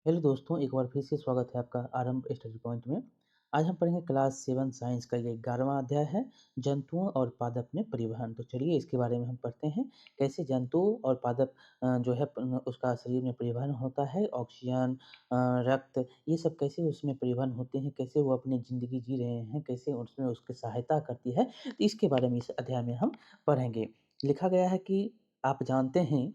Hello दोस्तों, एक बार फिर से स्वागत है आपका आरंभ स्टडी पॉइंट में। आज हम पढ़ेंगे क्लास 7 साइंस का ये 11वां अध्याय है, जंतुओं और पादप में परिवहन। तो चलिए इसके बारे में हम पढ़ते हैं, कैसे जंतु और पादप जो है उसका शरीर में परिवहन होता है, ऑक्सीजन, रक्त, ये सब कैसे उसमें परिवहन होते हैं, कैसे वो अपनी ज़िंदगी जी रहे हैं, कैसे उसमें उसकी सहायता करती है। तो इसके बारे में इस अध्याय में हम पढ़ेंगे। लिखा गया है कि आप जानते हैं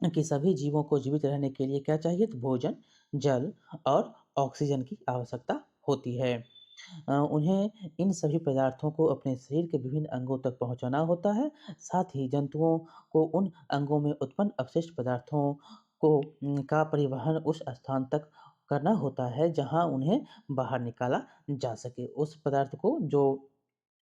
कि सभी जीवों को जीवित रहने के लिए क्या चाहिए? तो भोजन, जल और ऑक्सीजन की आवश्यकता होती है। उन्हें इन सभी पदार्थों को अपने शरीर के विभिन्न अंगों तक पहुंचाना होता है। साथ ही जंतुओं को उन अंगों में उत्पन्न अपशिष्ट पदार्थों को का परिवहन उस स्थान तक करना होता है जहां उन्हें बाहर निकाला जा सके। उस पदार्थ को जो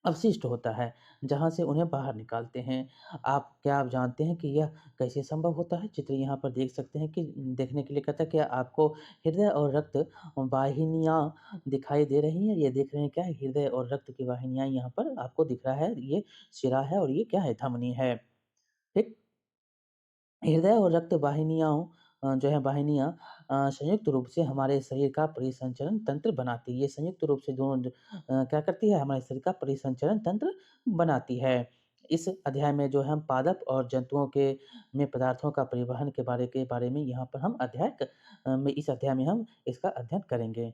अपशिष्ट होता है, जहाँ से उन्हें बाहर निकालते हैं। आप जानते हैं कि यह कैसे संभव होता है? चित्र यहाँ पर देख सकते हैं कि देखने के लिए कहता है कि आपको हृदय और रक्त वाहिनियाँ दिखाई दे रही हैं। ये देख रहे हैं क्या है? हृदय और रक्त की वाहिनियाँ यहाँ पर आपको दिख रहा है। ये शिरा है और ये क्या है? धमनी है। ठीक? हृदय और रक्त वाहिनियाँ जो है वाहिनियाँ संयुक्त रूप से हमारे शरीर का परिसंचरण तंत्र बनाती है। ये संयुक्त रूप से दोनों क्या करती है? हमारे शरीर का परिसंचरण तंत्र बनाती है। इस अध्याय में जो है हम पादप और जंतुओं के में पदार्थों का परिवहन के बारे में यहाँ पर हम इस अध्याय में हम इसका अध्ययन करेंगे।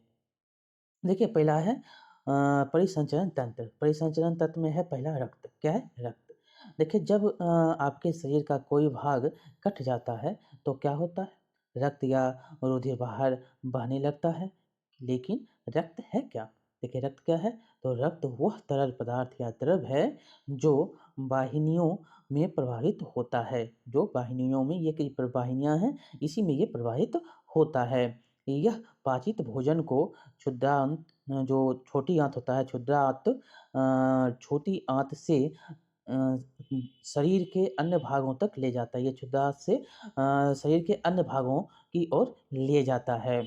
देखिए पहला है परिसंचरण तंत्र। परिसंचरण तंत्र में है पहला रक्त। क्या है? रक्त। देखिए जब आपके शरीर का कोई भाग कट जाता है तो क्या होता है? रक्त या रुधिर बाहर बहने लगता है। लेकिन रक्त है क्या? देखिए रक्त क्या है? तो रक्त वह तरल पदार्थ या द्रव है जो वाहिनियों में प्रवाहित होता है। जो वाहिनियों में ये कई वाहिनियाँ हैं, इसी में ये प्रवाहित होता है। यह पाचित भोजन को क्षुद्रांत जो छोटी आँत होता है, क्षुद्रांत छोटी आँत से शरीर के अन्य भागों तक ले जाता है। ये क्षुद्रांत से शरीर के अन्य भागों की ओर ले जाता है।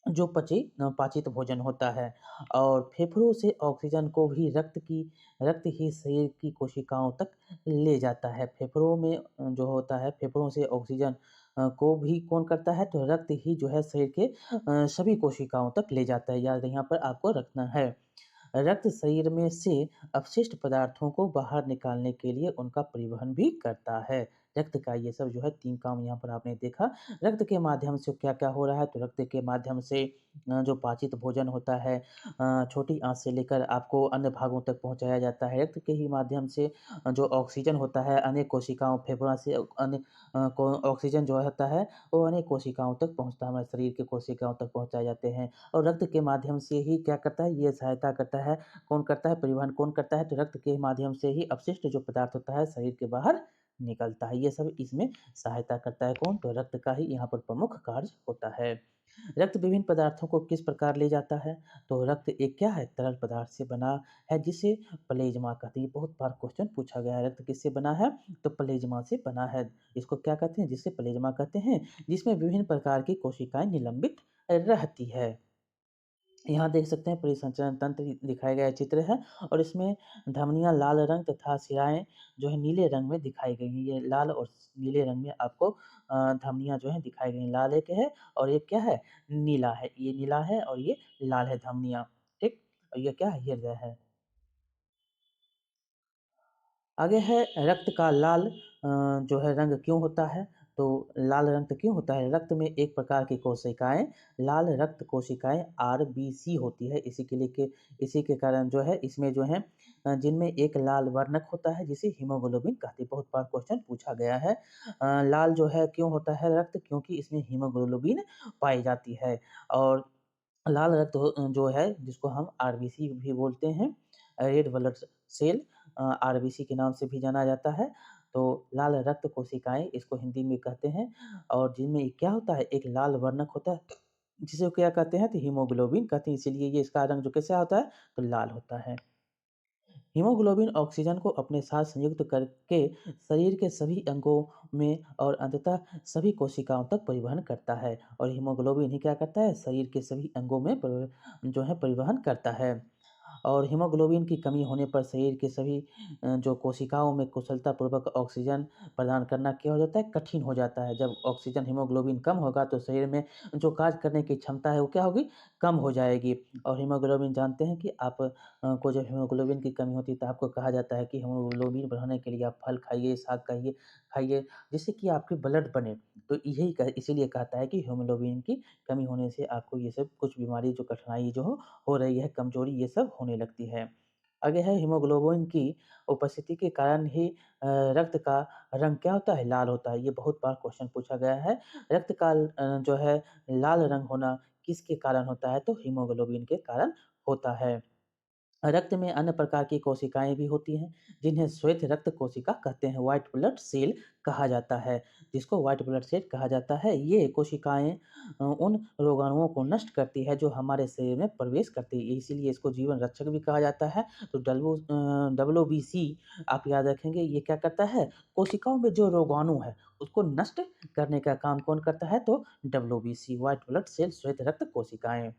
जो पाचित भोजन होता है और फेफड़ों से ऑक्सीजन को भी रक्त ही शरीर की कोशिकाओं तक ले जाता है। फेफड़ों में जो होता है, फेफड़ों से ऑक्सीजन को भी कौन करता है? तो रक्त ही जो है शरीर के सभी कोशिकाओं तक ले जाता है। याद यहाँ पर आपको रखना है। रक्त शरीर में से अपशिष्ट पदार्थों को बाहर निकालने के लिए उनका परिवहन भी करता है। रक्त का ये सब जो है 3 काम यहाँ पर आपने देखा। रक्त के माध्यम से क्या-क्या हो रहा है? तो रक्त के माध्यम से जो पाचित भोजन होता है छोटी आँत से लेकर आपको अन्य भागों तक पहुँचाया जाता है। रक्त के ही माध्यम से जो ऑक्सीजन होता है अनेक कोशिकाओं फेफड़ा से अन्य को ऑक्सीजन जो होता है वो अनेक कोशिकाओं तक पहुँचता है, हमारे शरीर के कोशिकाओं तक पहुँचाए जाते हैं। और रक्त के माध्यम से ही क्या करता है? ये सहायता करता है। कौन करता है? परिवहन कौन करता है? तो रक्त के माध्यम से ही अपशिष्ट जो पदार्थ होता है शरीर के बाहर निकलता है। ये सब इसमें सहायता करता है कौन? तो रक्त का ही यहाँ पर प्रमुख कार्य होता है। रक्त विभिन्न पदार्थों को किस प्रकार ले जाता है? तो रक्त एक क्या है? तरल पदार्थ से बना है जिसे प्लेज्मा कहते हैं। ये बहुत बार क्वेश्चन पूछा गया है। रक्त किससे बना है? तो प्लेज्मा से बना है। इसको क्या कहते हैं? जिसे प्लेज्मा कहते हैं, जिसमें विभिन्न प्रकार की कोशिकाएँ निलंबित रहती है। यहाँ देख सकते हैं परिसंचरण तंत्र दिखाया गया चित्र है और इसमें धमनियाँ लाल रंग तथा शिराएँ जो है नीले रंग में दिखाई गई हैं। ये लाल और नीले रंग में आपको धमनियाँ जो हैं दिखाई गई हैं। लाल एक है और एक क्या है? नीला है। ये नीला है और ये लाल है धमनियाँ, ठीक? और ये क्या है? हृदय है। आगे है रक्त का लाल जो है रंग क्यों होता है? तो लाल रक्त क्यों होता है? रक्त में एक प्रकार की कोशिकाएँ लाल रक्त कोशिकाएँ आरबीसी होती है। इसी के कारण जो है इसमें जो है जिनमें एक लाल वर्णक होता है जिसे हीमोग्लोबिन कहते हैं। बहुत बार क्वेश्चन पूछा गया है। लाल जो है क्यों होता है रक्त? क्योंकि इसमें हीमोग्लोबिन पाई जाती है और लाल रक्त जो है जिसको हम आरबीसी भी बोलते हैं, रेड ब्लड सेल आरबीसी के नाम से भी जाना जाता है। तो लाल रक्त कोशिकाएँ इसको हिंदी में कहते हैं और जिनमें क्या होता है एक लाल वर्णक होता है, जिसे क्या कहते हैं? तो हीमोग्लोबिन कहते हैं, इसीलिए ये इसका रंग जो कैसा होता है? तो लाल होता है। हीमोग्लोबिन ऑक्सीजन को अपने साथ संयुक्त करके शरीर के सभी अंगों में और अंततः सभी कोशिकाओं तक परिवहन करता है और हीमोग्लोबिन ही क्या करता है? शरीर के सभी अंगों में जो है परिवहन करता है। और हीमोग्लोबिन की कमी होने पर शरीर के सभी जो कोशिकाओं में कुशलतापूर्वक ऑक्सीजन प्रदान करना क्या हो जाता है, कठिन हो जाता है। जब ऑक्सीजन हीमोग्लोबिन कम होगा तो शरीर में जो कार्य करने की क्षमता है वो क्या होगी, कम हो जाएगी। और हीमोग्लोबिन जानते हैं कि आप को जब हीमोग्लोबिन की कमी होती है तो आपको कहा जाता है कि हीमोग्लोबिन बढ़ाने के लिए आप फल खाइए, साग खाइए खाइए, जिससे कि आपकी ब्लड बने। तो यही इसीलिए कहता है कि हीमोग्लोबिन की कमी होने से आपको ये सब कुछ बीमारी, जो कठिनाई जो हो रही है, कमजोरी, ये सब होने लगती है। आगे है हीमोग्लोबिन की उपस्थिति के कारण ही रक्त का रंग क्या होता है, लाल होता है। ये बहुत बार क्वेश्चन पूछा गया है। रक्त का जो है लाल रंग होना किसके कारण होता है, तो हीमोग्लोबिन के कारण होता है। रक्त में अन्य प्रकार की कोशिकाएं भी होती हैं, जिन्हें श्वेत रक्त कोशिका कहते हैं, व्हाइट ब्लड सेल कहा जाता है। जिसको व्हाइट ब्लड सेल कहा जाता है, ये कोशिकाएं उन रोगाणुओं को नष्ट करती है जो हमारे शरीर में प्रवेश करती है, इसीलिए इसको जीवन रक्षक भी कहा जाता है। तो WBC आप याद रखेंगे, ये क्या करता है, कोशिकाओं में जो रोगाणु है उसको नष्ट करने का काम कौन करता है, तो WBC, व्हाइट ब्लड सेल, श्वेत रक्त कोशिकाएं।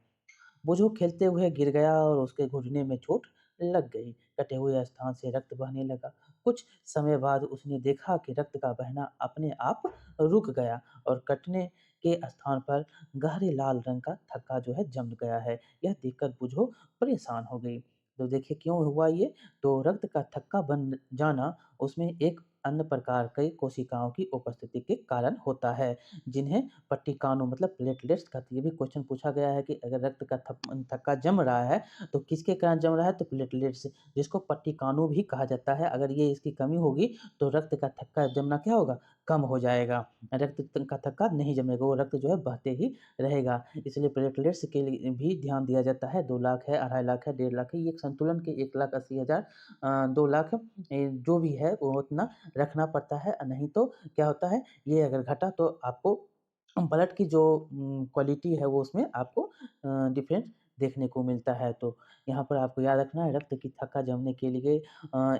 बुझो खेलते हुए गिर गया और उसके घुटने में चोट लग गई। कटे हुए स्थान से रक्त बहने लगा। कुछ समय बाद उसने देखा कि रक्त का बहना अपने आप रुक गया और कटने के स्थान पर गहरे लाल रंग का थक्का जो है जम गया है। यह देखकर बुझो परेशान हो गई। तो देखिए क्यों हुआ ये, तो रक्त का थक्का बन जाना उसमें एक अन्य प्रकार के कोशिकाओं की उपस्थिति के कारण होता है, जिन्हें पट्टिकानु मतलब प्लेटलेट्स का। ये भी क्वेश्चन पूछा गया है कि अगर रक्त का थक्का जम रहा है तो किसके कारण जम रहा है, तो प्लेटलेट्स, जिसको पट्टिकानु भी कहा जाता है। अगर ये इसकी कमी होगी तो रक्त का थक्का जमना क्या होगा, कम हो जाएगा। रक्त का थक्का नहीं जमेगा, वो रक्त जो है बहते ही रहेगा। इसलिए प्लेटलेट्स के लिए भी ध्यान दिया जाता है। 2 लाख है, 2.5 लाख है, 1.5 लाख है, ये एक संतुलन के 1,80,000 2 लाख जो भी है वो उतना रखना पड़ता है। नहीं तो क्या होता है, ये अगर घटा तो आपको ब्लड की जो क्वालिटी है वो उसमें आपको डिफरेंस देखने को मिलता है। तो यहाँ पर आपको याद रखना है, रक्त की थक्का जमने के लिए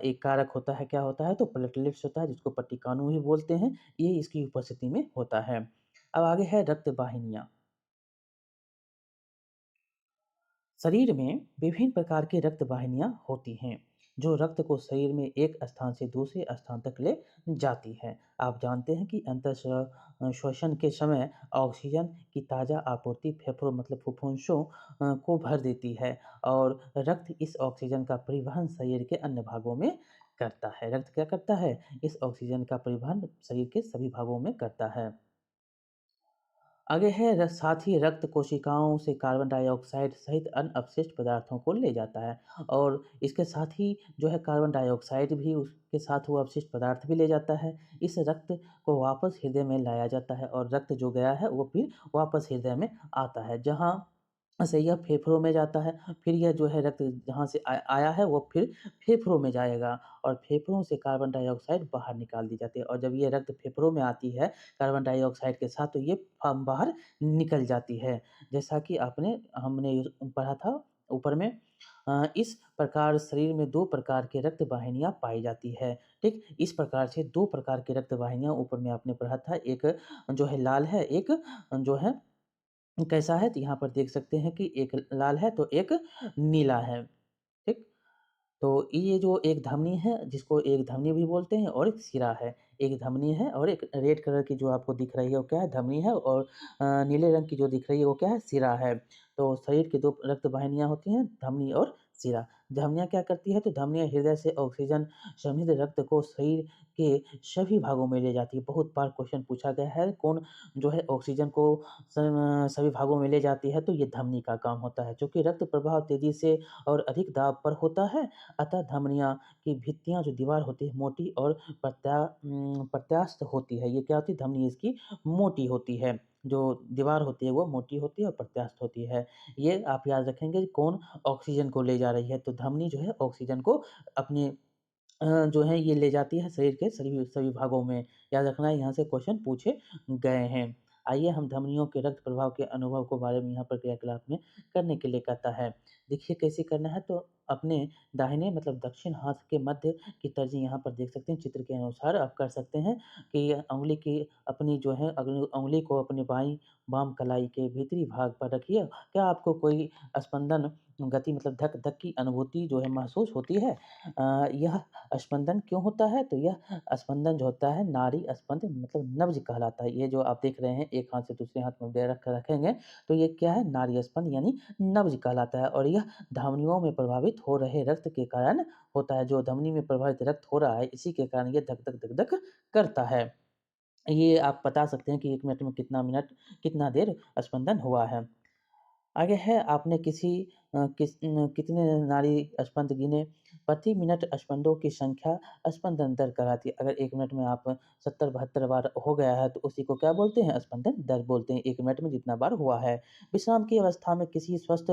एक कारक होता है, क्या होता है, तो प्लेटलेट्स होता है, जिसको पट्टिकानु भी बोलते हैं। ये इसकी उपस्थिति में होता है। अब आगे है रक्त वाहिनियाँ। शरीर में विभिन्न प्रकार की रक्त वाहिनियाँ होती हैं, जो रक्त को शरीर में एक स्थान से दूसरे स्थान तक ले जाती हैं। आप जानते हैं कि श्वसन के समय ऑक्सीजन की ताज़ा आपूर्ति फेफड़ों मतलब फुफ्फुसों को भर देती है, और रक्त इस ऑक्सीजन का परिवहन शरीर के अन्य भागों में करता है। रक्त क्या करता है, इस ऑक्सीजन का परिवहन शरीर के सभी भागों में करता है। आगे है साथ ही रक्त कोशिकाओं से कार्बन डाइऑक्साइड सहित अन्य अपशिष्ट पदार्थों को ले जाता है, और इसके साथ ही जो है कार्बन डाइऑक्साइड भी उसके साथ वो अपशिष्ट पदार्थ भी ले जाता है। इस रक्त को वापस हृदय में लाया जाता है, और रक्त जो गया है वो फिर वापस हृदय में आता है, जहाँ से यह फेफड़ों में जाता है। फिर यह जो है रक्त जहाँ से आया है वो फिर फेफड़ों में जाएगा, और फेफड़ों से कार्बन डाइऑक्साइड बाहर निकाल दी जाती है। और जब ये रक्त फेफड़ों में आती है कार्बन डाइऑक्साइड के साथ, तो ये बाहर निकल जाती है। जैसा कि हमने पढ़ा था ऊपर में, इस प्रकार शरीर में 2 प्रकार के रक्त वाहिनियाँ पाई जाती है। ठीक, इस प्रकार से 2 प्रकार की रक्त वाहिनियाँ ऊपर में आपने पढ़ा था, एक जो है लाल है, एक जो है कैसा है, तो यहाँ पर देख सकते हैं कि एक लाल है तो एक नीला है। ठीक? तो ये जो एक धमनी है, जिसको एक धमनी भी बोलते हैं, और एक सिरा है। एक धमनी है और एक रेड कलर की जो आपको दिख रही है वो क्या है, धमनी है, और नीले रंग की जो दिख रही है वो क्या है, सिरा है। तो शरीर की 2 रक्त वाहिनियाँ होती हैं, धमनी और सिरा। धमनियाँ क्या करती है, तो धमनियाँ हृदय से ऑक्सीजन समृद्ध रक्त को शरीर के सभी भागों में ले जाती है। बहुत बार क्वेश्चन पूछा गया है, कौन जो है ऑक्सीजन को सभी भागों में ले जाती है, तो ये धमनी का काम होता है। चूँकि रक्त प्रवाह तेज़ी से और अधिक दाब पर होता है, अतः धमनियों की भित्तियाँ जो दीवार होती है मोटी और प्रत्यास्थ होती है। ये क्या होती है, धमनी इसकी मोटी होती है। जो दीवार होती है वो मोटी होती है और प्रत्यास्थ होती है। ये आप याद रखेंगे कौन ऑक्सीजन को ले जा रही है, तो धमनी जो है ऑक्सीजन को अपने जो है ये ले जाती है शरीर के सभी सभी भागों में। याद रखना है, यहाँ से क्वेश्चन पूछे गए हैं। आइए हम धमनियों के रक्त प्रवाह के अनुभव को बारे में यहाँ पर क्रियाकलाप में करने के लिए कहता है। देखिए कैसे करना है, तो अपने दाहिने मतलब दक्षिण हाथ के मध्य की तरजीह यहाँ पर देख सकते हैं चित्र के अनुसार आप कर सकते हैं कि यह उँगली की अपनी जो है उँगली को अपनी बाम कलाई के भीतरी भाग पर रखिए। क्या आपको कोई स्पंदन गति मतलब धक-धक की अनुभूति जो है महसूस होती है? यह स्पंदन क्यों होता है? तो यह स्पंदन जो होता है नाड़ी स्पंद मतलब नब्ज़ कहलाता है। ये जो आप देख रहे हैं एक हाथ से दूसरे हाथ में दे रखेंगे तो ये क्या है नाड़ी स्पंद यानी नब्ज़ कहलाता है और यह धमनियों में प्रभावित हो रहे रक्त के कारण होता है। जो धमनी में प्रभावित रक्त हो रहा है इसी के कारण ये धक-धक, धक-धक करता है। ये आप बता सकते हैं कि 1 मिनट कितना देर स्पंदन हुआ है। आगे है आपने कितने नाड़ी स्पंद गिने? प्रति मिनट स्पंदों की संख्या स्पंदन दर कहलाती है। अगर 1 मिनट में आप 70-72 बार हो गया है तो उसी को क्या बोलते हैं? स्पंदन दर बोलते हैं, 1 मिनट में जितना बार हुआ है। विश्राम की अवस्था में किसी स्वस्थ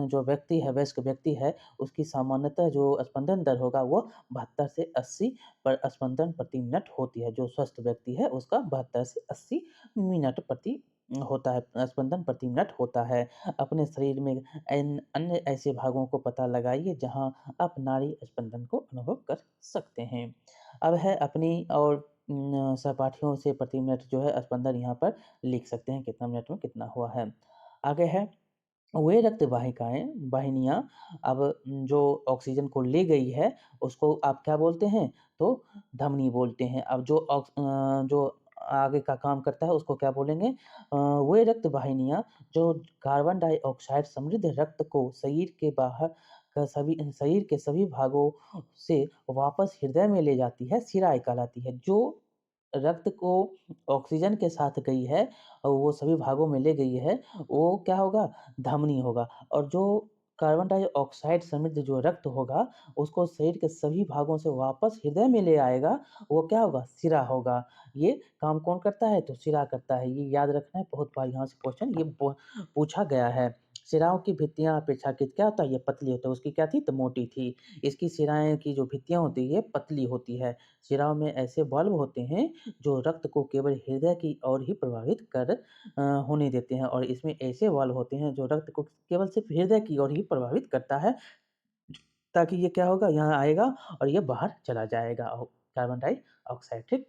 जो व्यक्ति है वयस्क व्यक्ति है, उसकी सामान्यतः जो स्पंदन दर होगा वो 72 से 80 पर स्पंदन प्रति मिनट होती है। जो स्वस्थ व्यक्ति है उसका 72 से 80 मिनट प्रति होता है स्पंदन प्रति मिनट होता है। अपने शरीर में अन्य ऐसे भागों को पता लगाइए जहाँ आप नाड़ी स्पंदन को अनुभव कर सकते हैं। अब है अपनी और सहपाठियों से प्रति मिनट जो है स्पंदन यहाँ पर लिख सकते हैं कितना मिनट में कितना हुआ है। आगे है वे रक्त वाहिनियाँ अब जो ऑक्सीजन को ले गई है, उसको आप क्या बोलते हैं? तो धमनी बोलते हैं। अब जो आगे का काम करता है उसको क्या बोलेंगे? वे रक्त वाहिनियाँ जो कार्बन डाइऑक्साइड समृद्ध रक्त को शरीर के सभी भागों से वापस हृदय में ले जाती है, शिराएँ कहलाती है। जो रक्त को ऑक्सीजन के साथ गई है और वो सभी भागों में ले गई है, वो क्या होगा? धमनी होगा और जो कार्बन डाइऑक्साइड समृद्ध जो रक्त होगा, उसको शरीर के सभी भागों से वापस हृदय में ले आएगा, वो क्या होगा? शिरा होगा। ये काम कौन करता है? तो शिरा करता है। ये याद रखना है, बहुत बार यहाँ से क्वेश्चन ये पूछा गया है। शिराओं की भित्तियाँ अपेक्षाकृत क्या होता है? ये पतली होता है, उसकी क्या थी? तो मोटी थी। इसकी शिराएँ की जो भित्तियाँ होती है, ये पतली होती है। शिराओं में ऐसे बल्ब होते हैं जो रक्त को केवल हृदय की ओर ही प्रवाहित होने देते हैं और इसमें ऐसे वाल्व होते हैं जो रक्त को केवल सिर्फ हृदय की ओर ही प्रभावित करता है ताकि ये क्या होगा यहाँ आएगा और ये बाहर चला जाएगा कार्बन डाइऑक्साइड ठीक।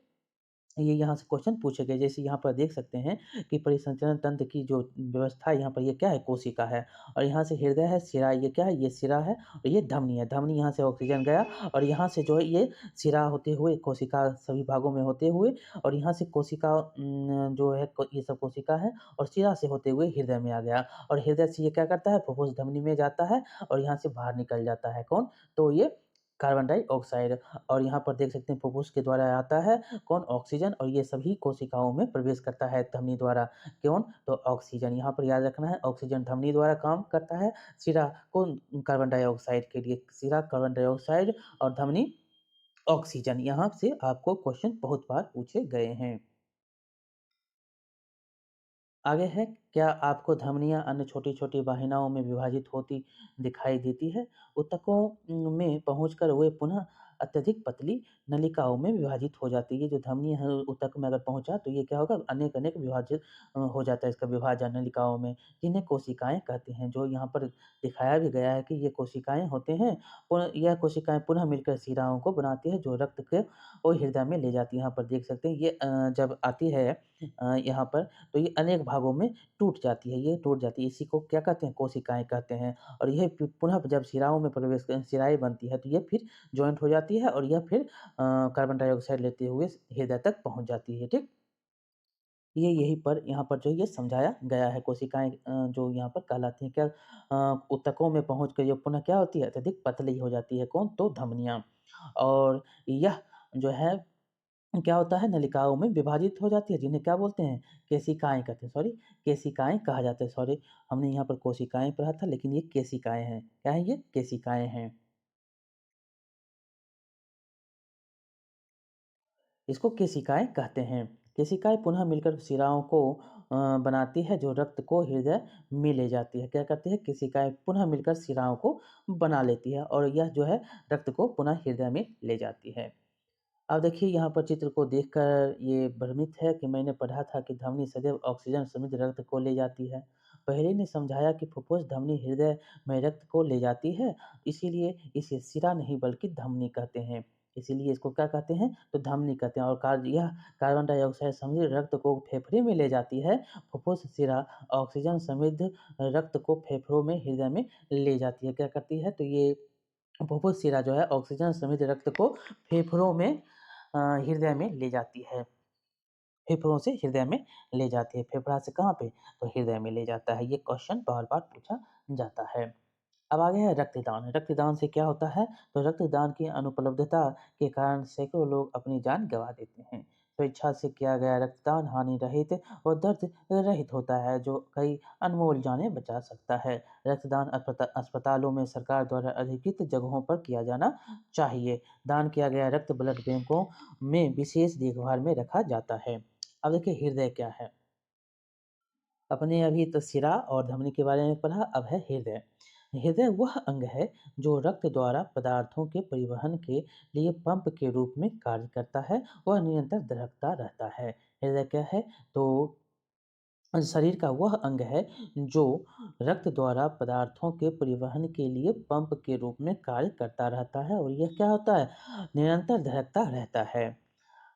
ये यहाँ से क्वेश्चन पूछे गए जैसे यहाँ पर देख सकते हैं कि परिसंचरण तंत्र की जो व्यवस्था है यहाँ पर ये क्या है कोशिका है और यहाँ से हृदय है सिरा ये क्या है ये सिरा है और ये धमनी है धमनी यहाँ से ऑक्सीजन गया और यहाँ से जो है ये सिरा होते हुए कोशिका सभी भागों में होते हुए और यहाँ से कोशिका जो है ये सब कोशिका है और सिरा से होते हुए हृदय में आ गया और हृदय से ये क्या करता है फुफ्फुस धमनी में जाता है और यहाँ से बाहर निकल जाता है कौन तो ये कार्बन डाइऑक्साइड और यहाँ पर देख सकते हैं फुफ्फुस के द्वारा आता है कौन ऑक्सीजन और ये सभी कोशिकाओं में प्रवेश करता है धमनी द्वारा कौन तो ऑक्सीजन यहाँ पर याद रखना है ऑक्सीजन धमनी द्वारा काम करता है सिरा कौन कार्बन डाइऑक्साइड के लिए सिरा कार्बन डाइऑक्साइड और धमनी ऑक्सीजन यहाँ से आपको क्वेश्चन बहुत बार पूछे गए हैं आगे है क्या आपको धमनियाँ अन्य छोटी-छोटी वाहिनियों में विभाजित होती दिखाई देती है? ऊतकों में पहुँचकर वे पुनः अत्यधिक पतली नलिकाओं में विभाजित हो जाती है। ये जो धमनी है ऊतक में अगर पहुँचा तो ये क्या होगा अनेक-अनेक विभाजित हो जाता है इसका विभाजन नलिकाओं में, जिन्हें कोशिकाएँ कहते हैं। जो यहाँ पर दिखाया भी गया है कि ये कोशिकाएँ होते हैं, यह कोशिकाएँ पुनः मिलकर शिराओं को बनाती है जो रक्त के वो हृदय में ले जाती है। यहाँ पर देख सकते हैं ये जब आती है यहाँ पर तो ये अनेक भागों में टूट जाती है, ये टूट जाती है। इसी को क्या कहते हैं? कोशिकाएँ कहते हैं और यह पुनः जब शिराओं में प्रवेश शिराएँ बनती है, तो ये फिर जॉइंट हो जाती है और यह फिर कार्बन डाइऑक्साइड लेते हुए हृदय तक पहुँच जाती है, ठीक? ये यहीं पर यहाँ पर जो ये समझाया गया है, कोशिकाएँ जो यहाँ पर कहलाती हैं क्या ऊतकों में पहुँच के जो पुनः क्या होती है? अत्यधिक पतली हो जाती है, कौन? तो धमनियाँ और यह जो है क्या होता है नलिकाओं में विभाजित हो जाती है जिन्हें क्या बोलते हैं केशिकाएँ कहते हैं सॉरी केशिकाएँ कहा जाता है सॉरी हमने यहाँ पर कोशिकाएँ पढ़ा था लेकिन ये केशिकाएँ हैं क्या है ये केशिकाएँ हैं इसको केशिकाएँ कहते हैं केशिकाएँ पुनः मिलकर शिराओं को बनाती है जो रक्त को हृदय में ले जाती है क्या करती है केशिकाएँ पुनः मिलकर शिराओं को बना लेती है और यह जो है रक्त को पुनः हृदय में ले जाती है अब देखिए यहाँ पर चित्र को देखकर ये भ्रमित है कि मैंने पढ़ा था कि धमनी सदैव ऑक्सीजन समृद्ध रक्त को ले जाती है। पहले ने समझाया कि फुफ्फुस धमनी हृदय में रक्त को ले जाती है, इसीलिए इसे सिरा नहीं बल्कि धमनी कहते हैं। इसीलिए इसको क्या कहते हैं? तो धमनी कहते हैं और यह कार्बन डाइऑक्साइड समृद्ध रक्त को फेफड़े में ले जाती है। फुफ्फुस सिरा ऑक्सीजन समृद्ध रक्त को फेफड़ों में हृदय में ले जाती है। क्या करती है? तो ये फुफ्फुस सिरा जो है ऑक्सीजन समृद्ध रक्त को फेफड़ों में हृदय में ले जाती है। फेफड़ों से हृदय में ले जाती है। फेफड़ा से कहाँ पे? तो हृदय में ले जाता है। ये क्वेश्चन बार-बार पूछा जाता है। अब आगे है रक्तदान। रक्तदान से क्या होता है? तो रक्तदान की अनुपलब्धता के कारण सैकड़ों लोग अपनी जान गँवा देते हैं। स्वेच्छा से किया गया रक्तदान हानि रहित और दर्द रहित होता है, जो कई अनमोल जानें बचा सकता है। रक्तदान अस्पतालों में सरकार द्वारा अधिकृत जगहों पर किया जाना चाहिए। दान किया गया रक्त ब्लड बैंकों में विशेष देखभाल में रखा जाता है। अब देखिए हृदय क्या है? अपने अभी तो सिरा और धमनी के बारे में पढ़ा, अब है हृदय। हृदय वह अंग है जो रक्त द्वारा पदार्थों के परिवहन के लिए पंप के रूप में कार्य करता है। वह निरंतर धड़कता रहता है। हृदय क्या है? तो शरीर का वह अंग है जो रक्त द्वारा पदार्थों के परिवहन के लिए पंप के रूप में कार्य करता रहता है और यह क्या होता है? निरंतर धड़कता रहता है।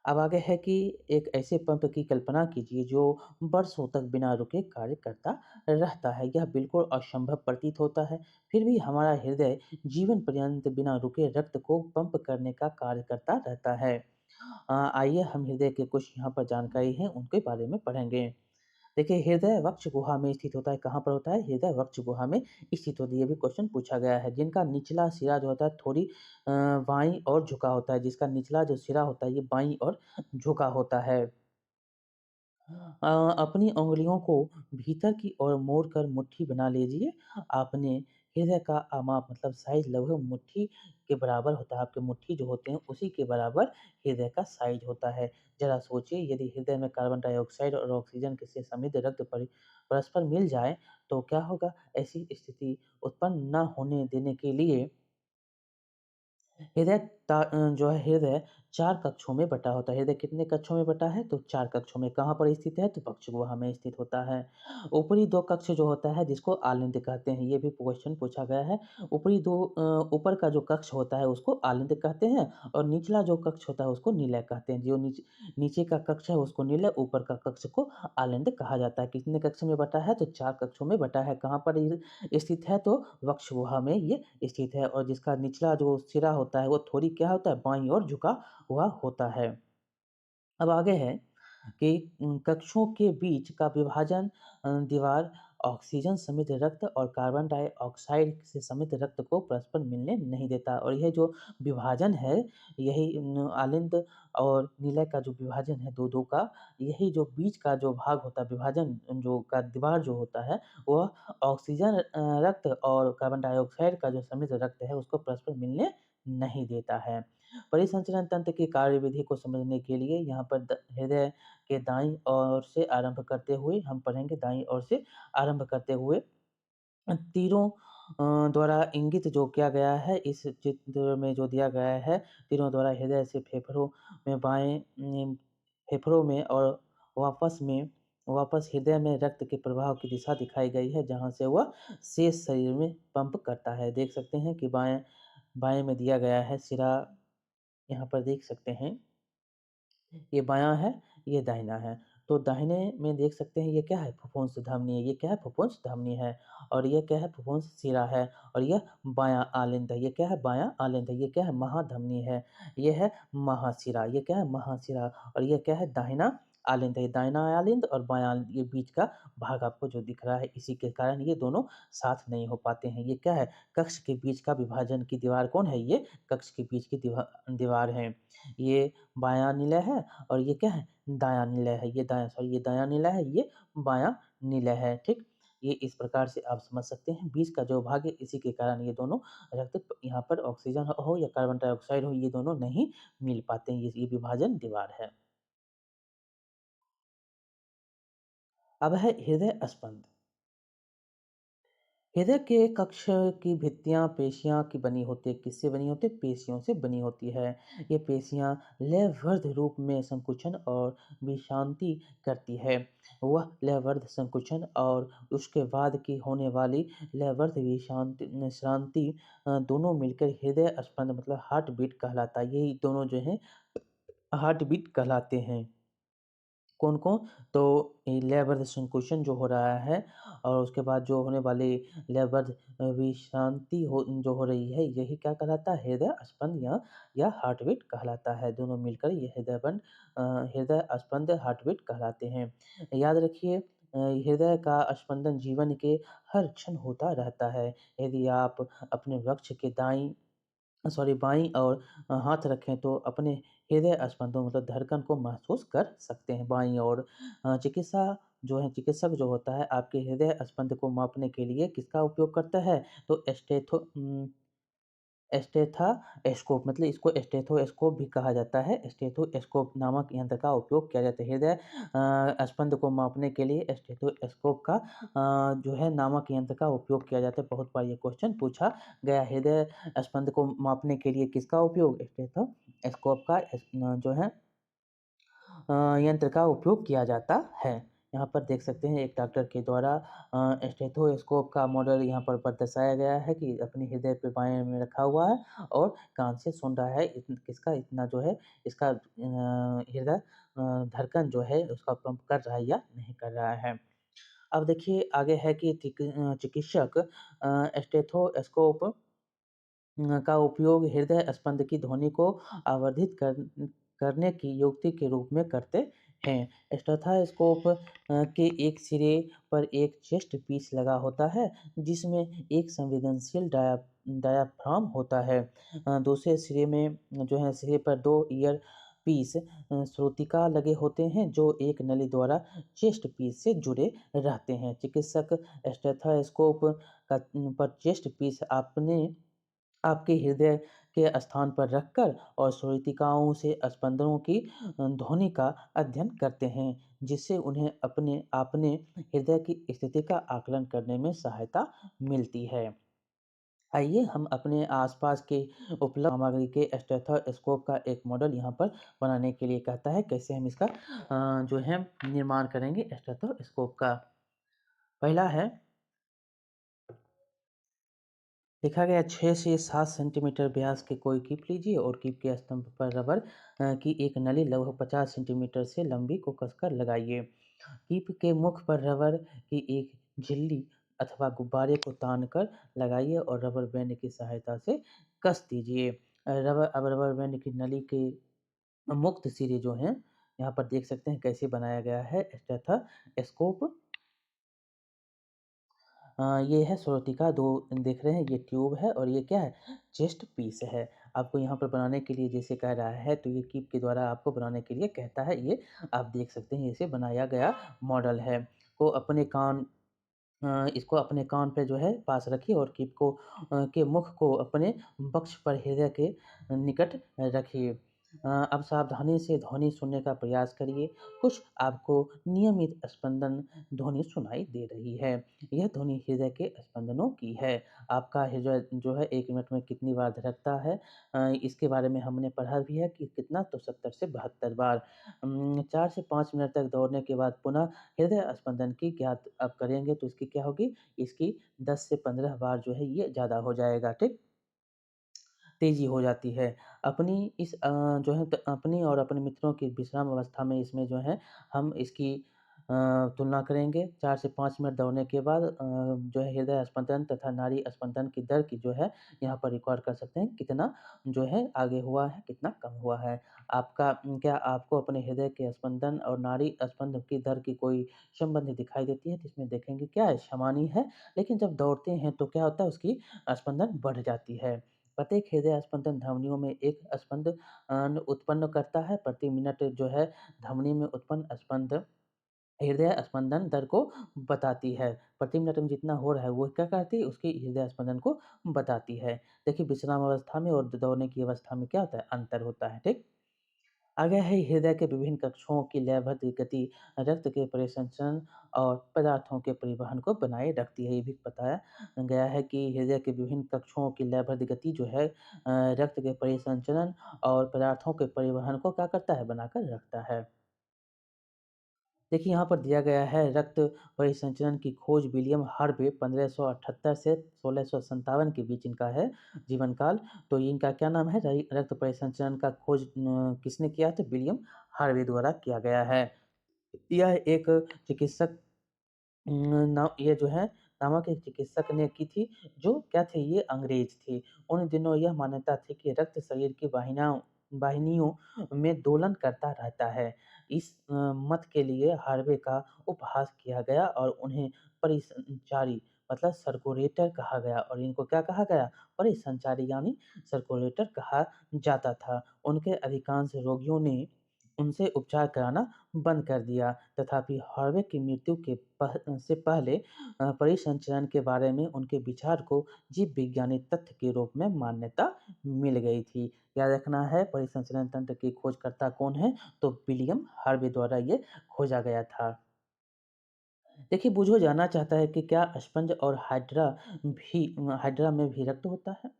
अब आगे है कि एक ऐसे पंप की कल्पना कीजिए जो बरसों तक बिना रुके कार्य करता रहता है। यह बिल्कुल असंभव प्रतीत होता है, फिर भी हमारा हृदय जीवन पर्यंत बिना रुके रक्त को पंप करने का कार्य करता रहता है। आइए हम हृदय के कुछ यहाँ पर जानकारी है उनके बारे में पढ़ेंगे। देखिए हृदय वक्ष गुहा में स्थित होता है। कहाँ पर होता है? हृदय वक्ष गुहा में स्थित होती है। ये भी क्वेश्चन पूछा गया है। जिनका निचला सिरा जो होता है थोड़ी बाईं ओर झुका होता है। जिसका निचला जो सिरा होता है ये बाईं ओर झुका होता है। अपनी उँगलियों को भीतर की ओर मोड़कर मुट्ठी बना लीजिए। आपने हृदय का माप मतलब साइज़ लगभग मुट्ठी के बराबर होता है। आपके मुट्ठी जो होते हैं उसी के बराबर हृदय का साइज़ होता है। ज़रा सोचिए यदि हृदय में कार्बन डाइऑक्साइड और ऑक्सीजन से समृद्ध रक्त परस्पर मिल जाए तो क्या होगा? ऐसी स्थिति उत्पन्न न होने देने के लिए जो है हृदय 4 कक्षों में बँटा होता है। हृदय कितने कक्षों में बँटा है? तो 4 कक्षों में। कहाँ पर स्थित है? तो वक्ष गुहा में स्थित होता है। ऊपरी 2 कक्ष जो होता है जिसको आलिंद कहते हैं, ये भी क्वेश्चन पूछा गया है। ऊपर का जो कक्ष होता है उसको आलिंद कहते हैं और निचला जो कक्ष होता है उसको निलय कहते हैं। जो नीचे का कक्ष है उसको निलय, ऊपर का कक्ष को आलिंद कहा जाता है। कितने कक्ष में बँटा है? तो 4 कक्षों में बँटा है। कहाँ पर ये स्थित है? तो वक्ष गुहा में ये स्थित है और जिसका निचला जो सिरा होता है वो थोड़ी क्या होता है? बाईं ओर झुका हुआ होता है। अब आगे है कि कक्षों के बीच का विभाजन दीवार ऑक्सीजन समित रक्त और कार्बन डाइऑक्साइड से समित रक्त को परस्पर मिलने नहीं देता और यह जो विभाजन है यही आलिंद और नीलय का जो विभाजन है दो का, यही जो बीच का जो भाग होता है विभाजन जो का दीवार जो होता है वह ऑक्सीजन रक्त और कार्बन डाइऑक्साइड का जो समित रक्त है उसको परस्पर मिलने नहीं देता है। परिसंचरण तंत्र की कार्यविधि को समझने के लिए यहाँ पर हृदय के दाईं ओर से आरंभ करते हुए हम पढ़ेंगे दाईं ओर से आरंभ करते हुए तीरों द्वारा इंगित जो किया गया है इस चित्र में जो दिया गया है तीरों द्वारा हृदय से फेफड़ों में फेफड़ों में और वापस हृदय में रक्त के प्रवाह की दिशा दिखाई गई है जहाँ से वह शेष शरीर में पंप करता है। देख सकते हैं कि बाएं बाएं में दिया गया है सिरा, यहाँ पर देख सकते हैं ये बायाँ है, ये दाहिना है। तो दाहिने में देख सकते हैं ये क्या है? फुफ्फुस धमनी है। ये क्या है? फुफ्फुस धमनी है और ये क्या है? फुफ्फुस सिरा है और यह बायाँ आलिंद है। ये क्या है? बायाँ आलिंद है। ये क्या है? महाधमनी है। ये है महाशिरा। ये क्या है? महाशिरा और ये क्या है? दाहिना आलिंद है। दाहिना आलिंद और बायाँ आलिंद ये बीच का भाग आपको जो दिख रहा है इसी के कारण ये दोनों साथ नहीं हो पाते हैं। ये क्या है? कक्ष के बीच का विभाजन की दीवार कौन है? ये कक्ष के बीच की दीवार है। ये बायाँ निलय है और ये क्या है? दायाँ निलय है। ये दायाँ निलय है, ये बायाँ निलय है, ठीक? ये इस प्रकार से आप समझ सकते हैं। बीच का जो भाग है इसी के कारण ये दोनों रक्त यहाँ पर ऑक्सीजन हो या कार्बन डाइऑक्साइड हो ये दोनों नहीं मिल पाते हैं। ये विभाजन दीवार है। अब है हृदय स्पंद। हृदय के कक्ष की भित्तियां पेशियां की बनी होती है, किससे बनी होती है? पेशियों से बनी होती है। ये पेशियां लयबद्ध रूप में संकुचन और विश्रांति करती है। वह लयबद्ध संकुचन और उसके बाद की होने वाली लयबद्ध विश्रांति दोनों मिलकर हृदय स्पंद मतलब हार्ट बीट कहलाता है। यही दोनों जो है हार्ट बीट कहलाते हैं। कौन-कौन? तो लयबद्ध संकोचन जो हो रहा है और उसके बाद जो होने वाली लयबद्ध विश्रांति जो हो रही है, यही क्या कहलाता है? हृदय स्पंद या हार्ट बीट कहलाता है। दोनों मिलकर ये हृदय स्पंद हार्ट बीट कहलाते हैं। याद रखिए हृदय का स्पंदन जीवन के हर क्षण होता रहता है। यदि आप अपने वृक्ष के बाईं ओर हाथ रखें तो अपने हृदय स्पंदों मतलब धड़कन को महसूस कर सकते हैं बाईं ओर। चिकित्सक जो होता है आपके हृदय स्पंद को मापने के लिए किसका उपयोग करता है? तो स्टेथोस्कोप मतलब इसको स्टेथोस्कोप भी कहा जाता है। स्टेथोस्कोप नामक यंत्र का उपयोग किया जाता है। हृदय स्पंद को मापने के लिए स्टेथोस्कोप का जो है नामक यंत्र का उपयोग किया जाता है। बहुत बार ये क्वेश्चन पूछा गया। हृदय स्पंद को मापने के लिए किसका उपयोग? स्टेथोस्कोप का जो है यंत्र का उपयोग किया जाता है। यहाँ पर देख सकते हैं एक डॉक्टर के द्वारा स्टेथोस्कोप का मॉडल यहाँ पर दर्शाया गया है कि अपने हृदय पे बाएँ में रखा हुआ है और कान से सुन रहा है किसका इतना जो है इसका हृदय धड़कन जो है उसका पंप कर रहा है या नहीं कर रहा है। अब देखिए आगे है कि चिकित्सक स्टेथोस्कोप का उपयोग हृदय स्पंद की ध्वनि को आवर्धित करने की युक्ति के रूप में करते हैं। स्टेथोस्कोप के एक सिरे पर एक चेस्ट पीस लगा होता है जिसमें एक संवेदनशील डायाफ्राम होता है। दूसरे सिरे पर दो ईयर पीस श्रोतिका लगे होते हैं जो एक नली द्वारा चेस्ट पीस से जुड़े रहते हैं। चिकित्सक स्टेथोस्कोप का पर चेस्ट पीस आपके हृदय के स्थान पर रखकर और श्रोतिकाओं से स्पंदनों की ध्वनि का अध्ययन करते हैं जिससे उन्हें अपने अपने हृदय की स्थिति का आकलन करने में सहायता मिलती है। आइए हम अपने आसपास के उपलब्ध सामग्री के स्टेथोस्कोप का एक मॉडल यहाँ पर बनाने के लिए कहता है कैसे हम इसका जो है निर्माण करेंगे स्टेथोस्कोप का। पहला है देखा गया 6 से 7 सेंटीमीटर व्यास की कोई कीप लीजिए और कीप के स्तंभ पर रबर की एक नली लगभग 50 सेंटीमीटर से लंबी को कसकर लगाइए। कीप के मुख पर रबर की एक झिल्ली अथवा गुब्बारे को तानकर लगाइए और रबर बैंड की सहायता से कस दीजिए। अब रबर बैंड की नली के मुक्त सिरे जो हैं यहाँ पर देख सकते हैं कैसे बनाया गया है स्टेथोस्कोप। ये है श्रोतिका 2 देख रहे हैं ये ट्यूब है और ये क्या है चेस्ट पीस है। आपको यहाँ पर बनाने के लिए जैसे कह रहा है तो ये कीप के द्वारा आपको बनाने के लिए कहता है ये आप देख सकते हैं इसे बनाया गया मॉडल है। को अपने कान इसको अपने कान पे जो है पास रखिए और कीप के मुख को अपने वक्ष पर हृदय के निकट रखिए। अब सावधानी से ध्वनि सुनने का प्रयास करिए। कुछ आपको नियमित स्पंदन ध्वनि सुनाई दे रही है। यह ध्वनि हृदय के स्पंदनों की है। आपका हृदय जो है 1 मिनट में कितनी बार धड़कता है इसके बारे में हमने पढ़ा भी है कि कितना तो 70 से 72 बार। 4 से 5 मिनट तक दौड़ने के बाद पुनः हृदय स्पंदन की ज्ञात आप करेंगे तो इसकी क्या होगी? इसकी 10 से 15 बार जो है ये ज़्यादा हो जाएगा, ठीक? तेज़ी हो जाती है। जो है अपनी और अपने मित्रों की विश्राम अवस्था में इसमें जो है हम इसकी तुलना करेंगे 4 से 5 मिनट दौड़ने के बाद जो है हृदय स्पंदन तथा नाड़ी स्पंदन की दर की जो है यहाँ पर रिकॉर्ड कर सकते हैं कितना जो है आगे हुआ है, कितना कम हुआ है। क्या आपको अपने हृदय के स्पंदन और नाड़ी स्पंद की दर की कोई संबंध दिखाई देती है? तो इसमें देखेंगे क्या है समान ही है, लेकिन जब दौड़ते हैं तो क्या होता है उसकी स्पंदन बढ़ जाती है। प्रत्येक हृदय स्पंदन धमनियों में एक उत्पन्न करता है। प्रति मिनट जो है धमनी में उत्पन्न हृदय स्पंदन दर को बताती है। प्रति मिनट में जितना हो रहा है वो क्या करती है उसकी हृदय स्पंदन को बताती है। देखिए विश्राम अवस्था में और दौड़ने की अवस्था में क्या होता है अंतर होता है, ठीक? आगे है हृदय के विभिन्न कक्षों की लयबद्ध गति रक्त के परिसंचरण और पदार्थों के परिवहन को बनाए रखती है। ये भी बताया गया है कि हृदय के विभिन्न कक्षों की लयबद्ध गति जो है रक्त के परिसंचरण और पदार्थों के परिवहन को क्या करता है, बनाकर रखता है। देखिए यहाँ पर दिया गया है रक्त परिसंचरण की खोज विलियम हार्वे 1578 से 1657 के बीच इनका है जीवन काल। तो इनका क्या नाम है, रक्त परिसंचरण का खोज किसने किया, तो विलियम हार्वे द्वारा किया गया है। यह एक चिकित्सक ये जो है नामक एक चिकित्सक ने की थी, जो क्या थे, ये अंग्रेज थे। उन दिनों यह मान्यता थी कि रक्त शरीर की वाहिनियों में दोलन करता रहता है। इस मत के लिए हार्वे का उपहास किया गया और उन्हें परिसंचारी मतलब सर्कुलेटर कहा गया, और इनको क्या कहा गया, परिसंचारी यानी सर्कुलेटर कहा जाता था। उनके अधिकांश रोगियों ने उनसे उपचार कराना बंद कर दिया। तथापि हार्वे की मृत्यु से पहले परिसंचरण के बारे में उनके विचार को जीव विज्ञानी तथ्य के रूप में मान्यता मिल गई थी। याद रखना है परिसंचरण तंत्र की खोजकर्ता कौन है, तो विलियम हार्वे द्वारा ये खोजा गया था। देखिए बुझो जानना चाहता है कि क्या स्पंज और हाइड्रा में भी रक्त होता है।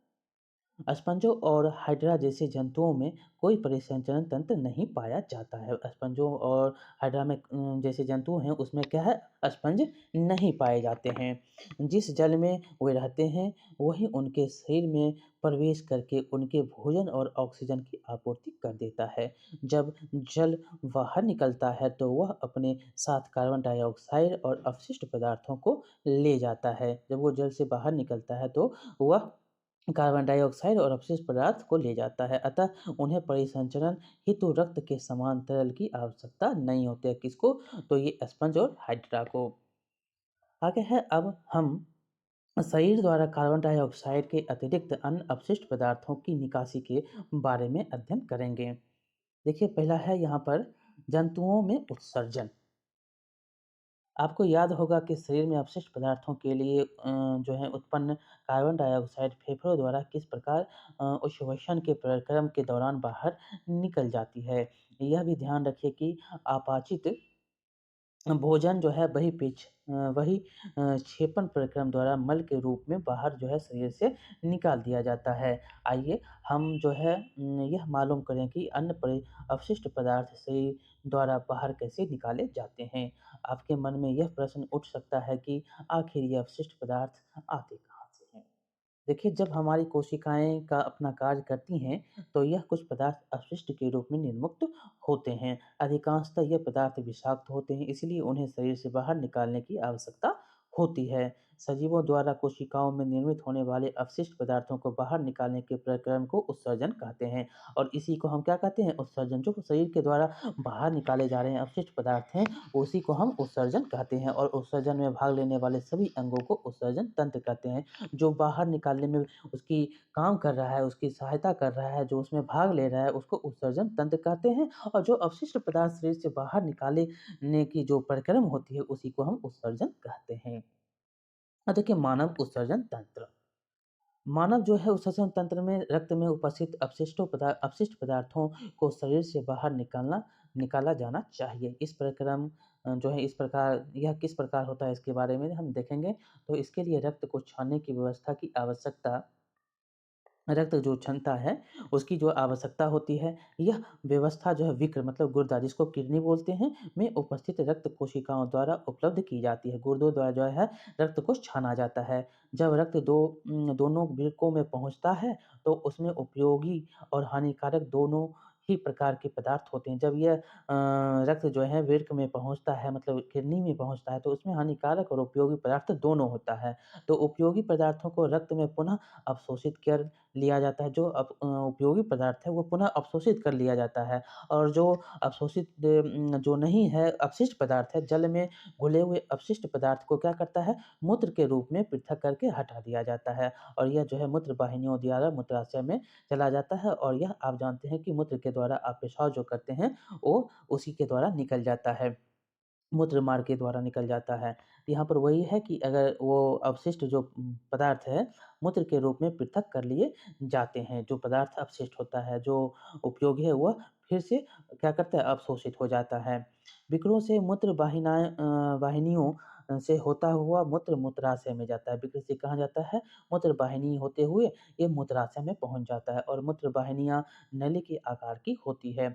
स्पंजों और हाइड्रा जैसे जंतुओं में कोई परिसंचरण तंत्र नहीं पाया जाता है। स्पंजों और हाइड्रा में जैसे जंतु हैं उसमें क्या है, स्पंज नहीं पाए जाते हैं। जिस जल में वे रहते हैं वही उनके शरीर में प्रवेश करके उनके भोजन और ऑक्सीजन की आपूर्ति कर देता है। जब जल बाहर निकलता है तो वह अपने साथ कार्बन डाइऑक्साइड और अपशिष्ट पदार्थों को ले जाता है। जब वो जल से बाहर निकलता है तो वह कार्बन डाइऑक्साइड और अपशिष्ट पदार्थ को ले जाता है, अतः उन्हें परिसंचरण हेतु रक्त के समान तरल की आवश्यकता नहीं होती है। किसको, तो ये स्पंज और हाइड्रा को। आगे है अब हम शरीर द्वारा कार्बन डाइऑक्साइड के अतिरिक्त अन्य अपशिष्ट पदार्थों की निकासी के बारे में अध्ययन करेंगे। देखिए पहला है यहाँ पर जंतुओं में उत्सर्जन। आपको याद होगा कि शरीर में अपशिष्ट पदार्थों के लिए जो है उत्पन्न कार्बन डाइऑक्साइड फेफड़ों द्वारा किस प्रकार उच्छ्वसन के प्रक्रम के दौरान बाहर निकल जाती है। यह भी ध्यान रखिए कि आपाचित भोजन जो है वही क्षेपण प्रक्रम द्वारा मल के रूप में बाहर जो है शरीर से निकाल दिया जाता है। आइए हम जो है यह मालूम करें कि अपशिष्ट पदार्थ शरीर द्वारा बाहर कैसे निकाले जाते हैं। आपके मन में यह प्रश्न उठ सकता है कि आखिर ये अपशिष्ट पदार्थ आते कहाँ से हैं? देखिए जब हमारी कोशिकाएं का अपना कार्य करती हैं तो यह कुछ पदार्थ अपशिष्ट के रूप में निर्मुक्त होते हैं। अधिकांशतः ये पदार्थ विषाक्त होते हैं, इसलिए उन्हें शरीर से बाहर निकालने की आवश्यकता होती है। सजीवों द्वारा कोशिकाओं में निर्मित होने वाले अपशिष्ट पदार्थों को बाहर निकालने के प्रक्रम को उत्सर्जन कहते हैं, और इसी को हम क्या कहते हैं, उत्सर्जन। जो शरीर के द्वारा बाहर निकाले जा रहे हैं अपशिष्ट पदार्थ हैं उसी को हम उत्सर्जन कहते हैं, और उत्सर्जन में भाग लेने वाले सभी अंगों को उत्सर्जन तंत्र कहते हैं। जो बाहर निकालने में उसकी काम कर रहा है, उसकी सहायता कर रहा है, जो उसमें भाग ले रहा है, उसको उत्सर्जन तंत्र कहते हैं। और जो अवशिष्ट पदार्थ शरीर से बाहर निकालने की जो प्रक्रम होती है, उसी को हम उत्सर्जन कहते हैं। अब देखिए मानव उत्सर्जन तंत्र। मानव जो है उत्सर्जन तंत्र में रक्त में उपस्थित अपशिष्ट पदार्थों को शरीर से बाहर निकाला जाना चाहिए। इस प्रक्रम जो है इस प्रकार यह किस प्रकार होता है इसके बारे में हम देखेंगे। तो इसके लिए रक्त को छानने की व्यवस्था की आवश्यकता, रक्त जो क्षमता है उसकी जो आवश्यकता होती है, यह व्यवस्था जो है विक्र मतलब गुर्दा जिसको किडनी बोलते हैं में उपस्थित रक्त कोशिकाओं द्वारा उपलब्ध की जाती है। गुर्दों द्वारा जो है रक्त को छाना जाता है। जब रक्त दोनों वृक्कों में पहुंचता है तो उसमें उपयोगी और हानिकारक दोनों ही प्रकार के पदार्थ होते हैं। जब यह रक्त जो है वृक्क में पहुंचता है मतलब किडनी में पहुंचता है तो उसमें हानिकारक और उपयोगी पदार्थ दोनों होता है। तो उपयोगी पदार्थों को रक्त में पुनः अवशोषित कर लिया जाता है। जो उपयोगी पदार्थ है वो पुनः अवशोषित कर लिया जाता है, और जो जो नहीं है अपशिष्ट पदार्थ है, जल में घुले हुए अपशिष्ट पदार्थ को क्या करता है, मूत्र के रूप में पृथक करके हटा दिया जाता है, और यह जो है मूत्र वाहिनियों द्वारा मूत्राशय में चला जाता है, और यह आप जानते हैं कि मूत्र के द्वारा आप पेशाब जो करते हैं वो उसी के द्वारा निकल जाता है, मूत्र मार्ग के द्वारा निकल जाता है। यहाँ पर वही है कि अगर वो अवशिष्ट जो पदार्थ है, मूत्र के रूप में पृथक कर लिए जाते हैं। जो पदार्थ अपशिष्ट होता है, जो उपयोगी है, वह फिर से क्या करता है, अवशोषित हो जाता है। विकरों से मूत्र वाहिनियों से होता हुआ मूत्र मूत्राशय में जाता है। विकर से कहाँ जाता है? मूत्र वाहिनी होते हुए ये मूत्राशय में पहुँच जाता है और मूत्र वाहिनियाँ नली के आकार की होती है।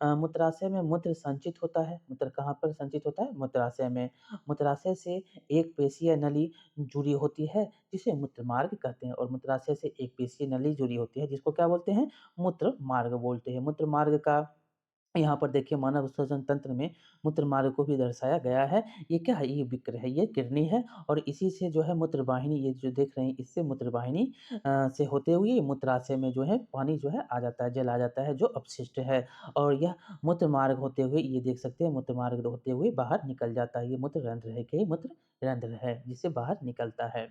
मूत्राशय में मूत्र संचित होता है। मूत्र कहाँ पर संचित होता है? मूत्राशय में। मूत्राशय से एक पेशीय नली जुड़ी होती है, जिसे मूत्र मार्ग कहते हैं और मूत्राशय से एक पेशीय नली जुड़ी होती है, जिसको क्या बोलते हैं? मूत्र मार्ग बोलते हैं। मूत्र मार्ग का यहाँ पर देखिए मानव उत्सर्जन तंत्र में मूत्र मार्ग को भी दर्शाया गया है। ये क्या है? ये विक्र है, ये किडनी है और इसी से जो है मूत्र वाहिनी, ये जो देख रहे हैं, इससे मूत्र वाहिनी से होते हुए मूत्राशय में जो है पानी जो है आ जाता है, जल आ जाता है जो अपशिष्ट है और यह मूत्र मार्ग होते हुए, ये देख सकते हैं, मूत्र मार्ग होते हुए बाहर निकल जाता है। ये मूत्र रंध्र है, क्या ये मूत्र रंध्र है जिससे बाहर निकलता है।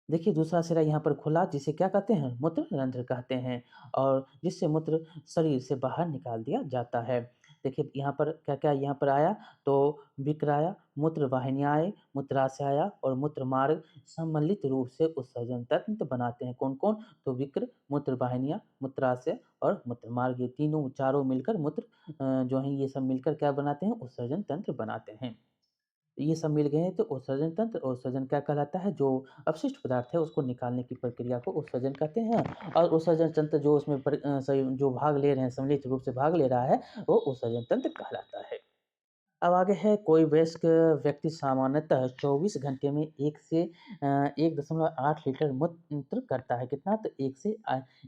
देखिए दूसरा सिरा यहाँ पर खुला, जिसे क्या कहते हैं? मूत्र रंध्र कहते हैं और जिससे मूत्र शरीर से बाहर निकाल दिया जाता है। देखिए यहाँ पर क्या-क्या यहाँ पर आया, तो विक्र आया, मूत्र वाहिनियाँ आए, मूत्राशय आया और मूत्र मार्ग सम्मिलित रूप से उत्सर्जन तंत्र बनाते हैं। कौन-कौन? तो विक्र, मूत्र वाहिनियाँ, मूत्राशय और मूत्र मार्ग, ये तीनों चारों मिलकर मूत्र जो हैं ये सब मिलकर क्या बनाते हैं? उत्सर्जन तंत्र बनाते हैं। ये सब मिल गए हैं तो उत्सर्जन तंत्र, और उत्सर्जन क्या कहलाता है? जो अपशिष्ट पदार्थ है उसको निकालने की प्रक्रिया को उत्सर्जन कहते हैं और उत्सर्जन तंत्र जो उसमें जो भाग ले रहे हैं, सम्मिलित रूप से भाग ले रहा है, वो उत्सर्जन तंत्र कहलाता है। अब आगे है, कोई वयस्क व्यक्ति सामान्यतः 24 घंटे में 1 से 1.8 लीटर मूत्र करता है। कितना? तो 1 से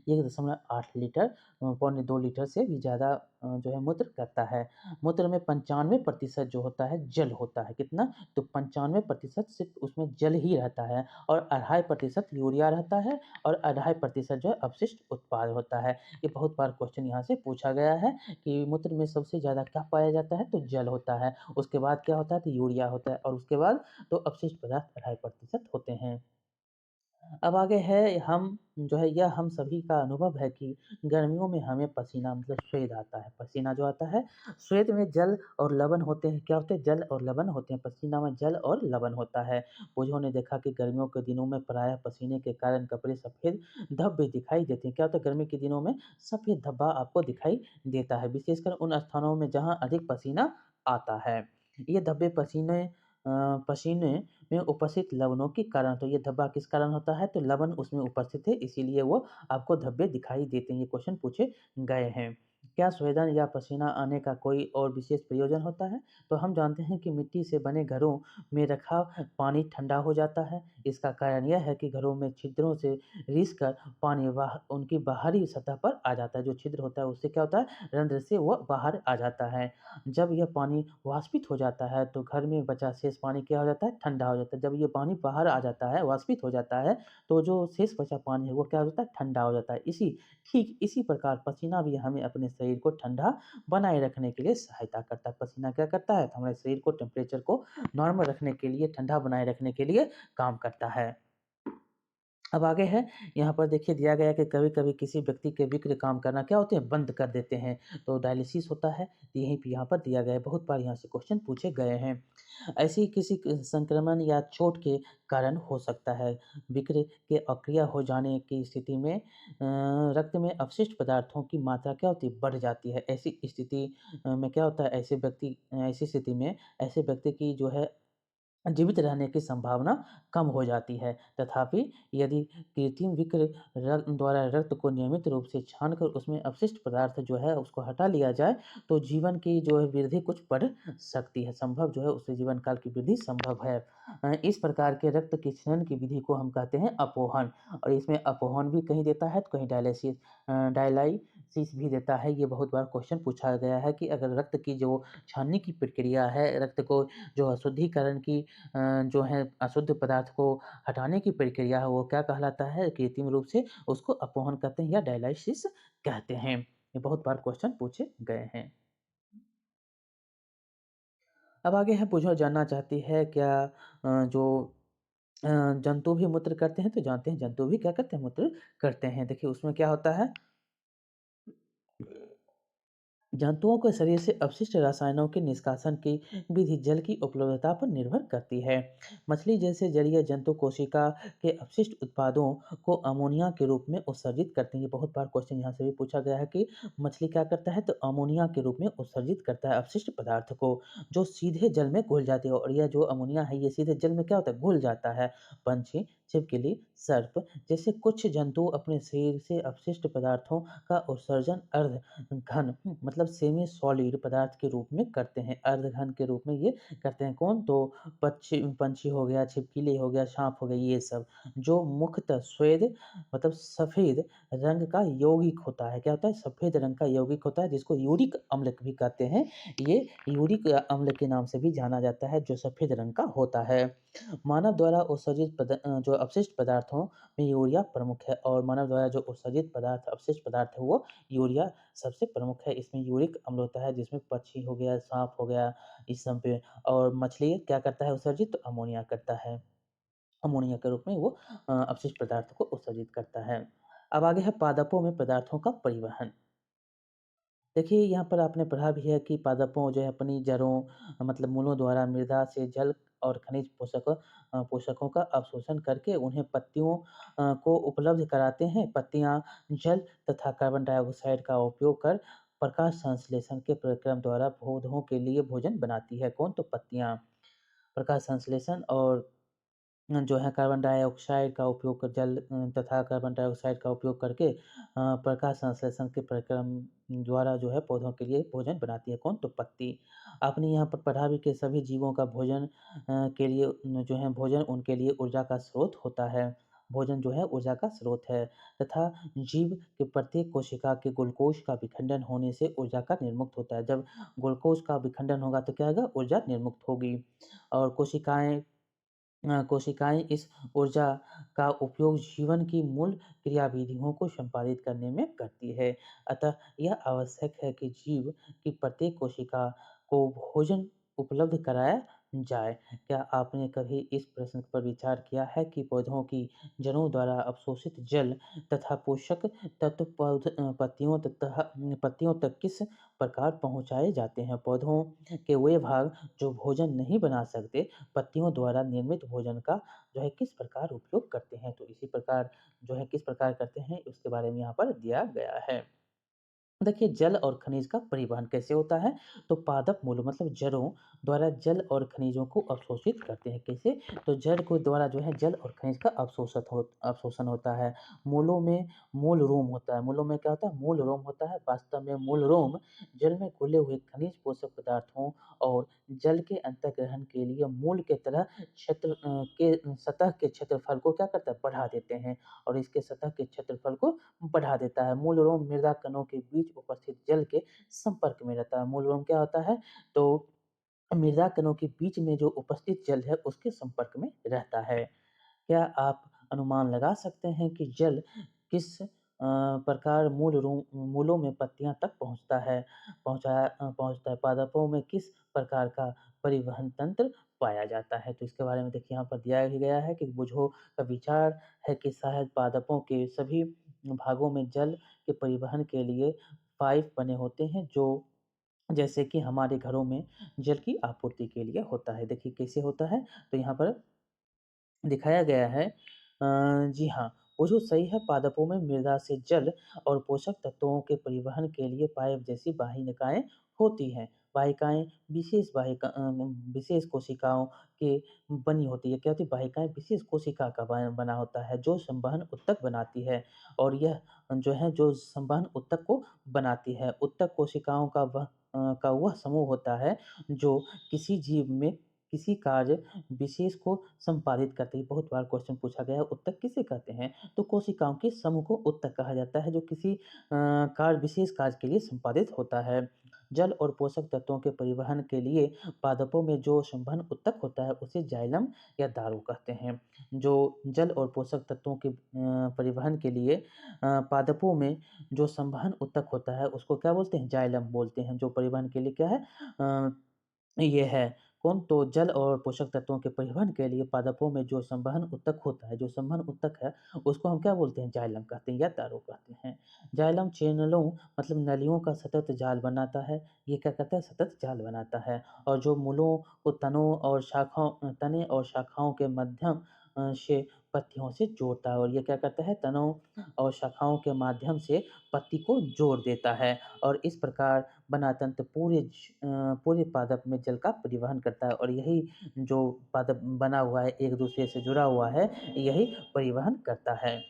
1.8 लीटर, पौने 2 लीटर से भी ज़्यादा जो है मूत्र करता है। मूत्र में 95% जो होता है जल होता है। कितना? तो 95% सिर्फ़ उसमें जल ही रहता है और 2.5% यूरिया रहता है और 2.5% जो है अपशिष्ट उत्पाद होता है। ये बहुत बार क्वेश्चन यहाँ से पूछा गया है कि मूत्र में सबसे ज़्यादा क्या पाया जाता है? तो जल होता है। उसके बाद क्या होता है? तो यूरिया होता है और उसके बाद तो अपशिष्ट पदार्थ 2.5% होते हैं। अब आगे है, हम जो है यह हम सभी का अनुभव है कि गर्मियों में हमें पसीना मतलब स्वेद आता है। पसीना जो आता है, स्वेद में जल और लवण होते हैं। क्या होते हैं? जल और लवण होते हैं। पसीना में जल और लवण होता है। खोजों ने देखा कि गर्मियों के दिनों में प्रायः पसीने के कारण कपड़े सफ़ेद धब्बे दिखाई देते हैं। क्या होता है? गर्मी के दिनों में सफ़ेद धब्बा आपको दिखाई देता है, विशेषकर उन स्थानों में जहाँ अधिक पसीना आता है। ये धब्बे पसीने में उपस्थित लवणों के कारण, तो ये धब्बा किस कारण होता है? तो लवण उसमें उपस्थित है, इसीलिए वो आपको धब्बे दिखाई देते हैं। ये क्वेश्चन पूछे गए हैं। क्या स्वेदन या पसीना आने का कोई और विशेष प्रयोजन होता है? तो हम जानते हैं कि मिट्टी से बने घरों में रखा पानी ठंडा हो जाता है। इसका कारण यह है कि घरों में छिद्रों से रिसकर पानी उनकी बाहरी सतह पर आ जाता है। जो छिद्र होता है उससे क्या होता है? रंध्र से वो बाहर आ जाता है। जब यह पानी वाष्पित हो जाता है तो घर में बचा शेष पानी क्या हो जाता है? ठंडा हो जाता है। जब ये पानी बाहर आ जाता है, वाष्पित हो जाता है, तो जो शेष बचा पानी है वो क्या हो जाता है? ठंडा हो जाता है। ठीक इसी प्रकार पसीना भी हमें अपने शरीर को ठंडा बनाए रखने के लिए सहायता करता है। पसीना क्या करता है? तो हमारे शरीर को टेम्परेचर को नॉर्मल रखने के लिए, ठंडा बनाए रखने के लिए काम करता है। अब आगे है, यहाँ पर देखिए दिया गया है कि कभी-कभी किसी व्यक्ति के विक्र काम करना क्या होते हैं? बंद कर देते हैं, तो डायलिसिस होता है। यहीं पे यहाँ पर दिया गया है, बहुत बार यहाँ से क्वेश्चन पूछे गए हैं। ऐसे ही किसी संक्रमण या चोट के कारण हो सकता है। विक्र के अक्रिय हो जाने की स्थिति में रक्त में अपशिष्ट पदार्थों की मात्रा क्या होती है? बढ़ जाती है। ऐसी स्थिति में क्या होता है? ऐसी स्थिति में ऐसे व्यक्ति की जो है जीवित रहने की संभावना कम हो जाती है। तथापि यदि कृत्रिम विक्र द्वारा रक्त को नियमित रूप से छानकर उसमें अपशिष्ट पदार्थ जो है उसको हटा लिया जाए, तो जीवन की जो है वृद्धि कुछ बढ़ सकती है। संभव जो है उससे जीवन काल की वृद्धि संभव है। इस प्रकार के रक्त के क्षरण की विधि को हम कहते हैं अपोहन, और इसमें अपोहन भी कहीं देता है तो कहीं डायलाइसिस भी देता है। ये बहुत बार क्वेश्चन पूछा गया है कि अगर रक्त की जो छानने की प्रक्रिया है, रक्त को जो अशुद्धिकरण की जो है अशुद्ध पदार्थ को हटाने की प्रक्रिया है, वो क्या कहलाता है? कृत्रिम रूप से उसको अपवहन कहते हैं या डायलाइसिस कहते हैं। ये बहुत बार क्वेश्चन पूछे गए हैं। अब आगे है, पूछना जानना चाहती है क्या जो अ, जंतु भी मूत्र करते हैं? तो जानते हैं जंतु भी क्या करते हैं? मूत्र करते हैं। देखिए उसमें क्या होता है, जंतुओं के शरीर से अपशिष्ट रसायनों के निष्कासन की विधि जल की उपलब्धता पर निर्भर करती है। मछली जैसे जलीय जंतु कोशिका के अपशिष्ट उत्पादों को अमोनिया के रूप में उत्सर्जित करते हैं। ये बहुत बार क्वेश्चन यहाँ से भी पूछा गया है कि मछली क्या करता है, तो अमोनिया के रूप में उत्सर्जित करता है अपशिष्ट पदार्थ को, जो सीधे जल में घुल जाते हैं। और यह जो अमोनिया है, ये सीधे जल में क्या होता है, घुल जाता है। पंछी, छिपकली, सर्प जैसे कुछ जंतु अपने शरीर से अपशिष्ट पदार्थों का उत्सर्जन अर्ध घन मतलब सेमी सॉलिड पदार्थ के रूप में करते हैं, अर्धघन के रूप में ये करते हैं। कौन? तो पक्षी पंछी हो गया, छिपकली हो गया, साँप हो गया, ये सब जो मुख्यतः श्वेत मतलब सफ़ेद रंग का यौगिक होता है। क्या होता है? सफ़ेद रंग का यौगिक होता है, जिसको यूरिक अम्ल भी कहते हैं। ये यूरिक अम्ल के नाम से भी जाना जाता है, जो सफ़ेद रंग का होता है। मानव द्वारा उत्सर्जित जो अपशिष्ट पदार्थों में यूरिया प्रमुख है, और मानव द्वारा जो उत्सर्जित पदार्थ अपशिष्ट पदार्थ है, वो यूरिया सबसे प्रमुख है। इसमें यूरिक अम्ल होता है, जिसमें पक्षी हो गया, साँप हो गया, इस सब पे। और मछली क्या करता है उत्सर्जित? तो अमोनिया करता है। अमोनिया के रूप में वो अपशिष्ट पदार्थ को उत्सर्जित करता है। अब आगे है पादपों में पदार्थों का परिवहन। देखिए, यहाँ पर आपने पढ़ा भी है कि पादपों जो है अपनी जड़ों मतलब मूलों द्वारा मृदा से जल और खनिज पोषकों का अवशोषण करके उन्हें पत्तियों को उपलब्ध कराते हैं। पत्तियाँ जल तथा कार्बन डाइऑक्साइड का उपयोग कर प्रकाश संश्लेषण के प्रक्रम द्वारा पौधों के लिए भोजन बनाती है। कौन? तो पत्तियाँ। प्रकाश संश्लेषण और जो है कार्बन डाइऑक्साइड का उपयोग कर तथा कार्बन डाइऑक्साइड का उपयोग करके प्रकाश संश्लेषण के प्रक्रम द्वारा जो है पौधों के लिए भोजन बनाती है। कौन? तो पत्ती। आपने यहाँ पर पढ़ा भी कि सभी जीवों का भोजन के लिए जो है भोजन उनके लिए ऊर्जा का स्रोत होता है। भोजन जो है ऊर्जा का स्रोत है, तथा जीव के प्रत्येक कोशिका के ग्लूकोज का विखंडन होने से ऊर्जा का निर्मुक्त होता है। जब ग्लूकोज का विखंडन होगा तो क्या होगा? ऊर्जा निर्मुक्त होगी। और कोशिकाएँ इस ऊर्जा का उपयोग जीवन की मूल क्रियाविधियों को संपादित करने में करती है। अतः यह आवश्यक है कि जीव की प्रत्येक कोशिका को भोजन उपलब्ध कराया जाए। क्या आपने कभी इस प्रश्न पर विचार किया है कि पौधों की जड़ों द्वारा अवशोषित जल तथा पोषक तत्व पत्तियों तक किस प्रकार पहुँचाए जाते हैं? पौधों के वे भाग जो भोजन नहीं बना सकते, पत्तियों द्वारा निर्मित भोजन का जो है किस प्रकार उपयोग करते हैं? तो इसी प्रकार जो है किस प्रकार करते हैं, उसके बारे में यहाँ पर दिया गया है। देखिए, जल और खनिज का परिवहन कैसे होता है? तो पादप मूल मतलब जड़ों द्वारा जल और खनिजों को अवशोषित करते हैं। कैसे? तो जड़ को द्वारा जो है जल और खनिज का अवशोषण होता है। मूलों में मूल रोम होता है। मूलों में क्या होता है? मूल रोम होता है। वास्तव में मूल रोम जल में घुले हुए खनिज पोषक पदार्थों और जल के अंतर्ग्रहण के लिए मूल के तरह के सतह के क्षेत्रफल को क्या करता है? बढ़ा देते हैं, और इसके सतह के क्षेत्रफल को बढ़ा देता है। मूल रोम मृदा कणों के बीच उपस्थित जल के संपर्क में रहता है। मूल रोम क्या होता है? तो मृदा कणों के बीच में जो उपस्थित जल है, उसके संपर्क में रहता है। क्या आप अनुमान लगा सकते हैं कि जल किस प्रकार मूलों में पत्तियाँ तक पहुँचता है? पादपों में किस प्रकार का परिवहन तंत्र पाया जाता है? तो इसके बारे में देखिए यहाँ पर दिया ही गया है कि बुझो का विचार है कि शायद पादपों के सभी भागों में जल के परिवहन के लिए पाइप बने होते हैं, जो जैसे कि हमारे घरों में जल की आपूर्ति के लिए होता है। देखिए कैसे होता है? तो यहाँ पर दिखाया गया है। जी हाँ, वो जो सही है, पादपों में मृदा से जल और पोषक तत्वों के परिवहन के लिए पाइप जैसी वाहिनिकाएँ होती हैं। वाहिकाएँ विशेष कोशिकाओं के बनी होती है। क्या होती है? वाहिकाएँ विशेष कोशिका का बना होता है, जो संवहन ऊतक बनाती है, और यह जो है जो संवहन ऊतक को बनाती है। ऊतक कोशिकाओं का वह समूह होता है, जो किसी जीव में किसी कार्य विशेष को संपादित करती है। बहुत बार क्वेश्चन पूछा गया है, उत्तक किसे कहते हैं? तो कोशिकाओं के समूह को उत्तक कहा जाता है, जो किसी विशेष कार्य के लिए संपादित होता है। जल और पोषक तत्वों के परिवहन के लिए पादपों में जो संवहन उत्तक होता है, उसे जाइलम या दारो कहते हैं। जो जल और पोषक तत्वों के परिवहन के लिए पादपों में जो संवहन उत्तक होता है, उसको क्या बोलते हैं? जाइलम बोलते हैं। जो परिवहन के लिए क्या है? ये है। कौन तो जल और पोषक तत्वों के परिवहन के लिए पादपों में जो संवहन ऊतक होता है, जो संवहन ऊतक है, उसको हम क्या बोलते हैं? जाइलम कहते हैं या तारो कहते हैं। जाइलम चैनलों मतलब नलियों का सतत जाल बनाता है। ये क्या करता है? सतत जाल बनाता है और जो मूलों को तने और शाखाओं के माध्यम से पत्तियों से जोड़ता है और ये क्या करता है? तनों और शाखाओं के माध्यम से पत्ती को जोड़ देता है और इस प्रकार बना तंत्र पूरे पादप में जल का परिवहन करता है और यही जो पादप बना हुआ है एक दूसरे से जुड़ा हुआ है, यही परिवहन करता है।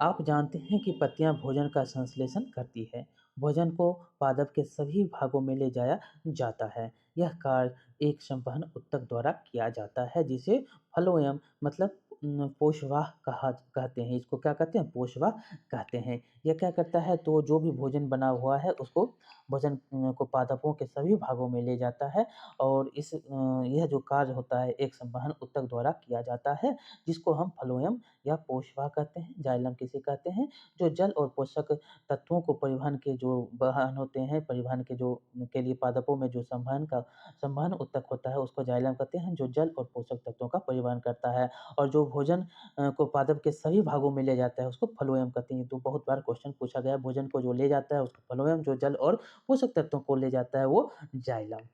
आप जानते हैं कि पत्तियां भोजन का संश्लेषण करती है। भोजन को पादप के सभी भागों में ले जाया जाता है। यह कार्य एक संवहन ऊतक द्वारा किया जाता है जिसे फ्लोएम मतलब पोषवाह कहते हैं। इसको क्या कहते हैं? पोषवाह कहते हैं। यह क्या करता है? तो जो भी भोजन बना हुआ है उसको भोजन को पादपों के सभी भागों में ले जाता है और यह जो कार्य होता है एक संवहन ऊतक द्वारा किया जाता है जिसको हम फ्लोएम या पोषवाह कहते हैं, जाइलम किसे कहते हैं, जो जल और पोषक तत्वों को परिवहन के जो वाहन होते हैं, परिवहन के जो के लिए पादपों में जो संवहन ऊतक होता है उसको जाइलम कहते हैं, जो जल और पोषक तत्वों का परिवहन करता है और जो भोजन को पादप के सभी भागों में ले जाता है उसको फ्लोएम कहते हैं। तो बहुत बार क्वेश्चन पूछा गया है, भोजन को जो ले जाता है उसको फ्लोएम, जो जल और पोषक तत्वों को ले जाता है वो जाइलम।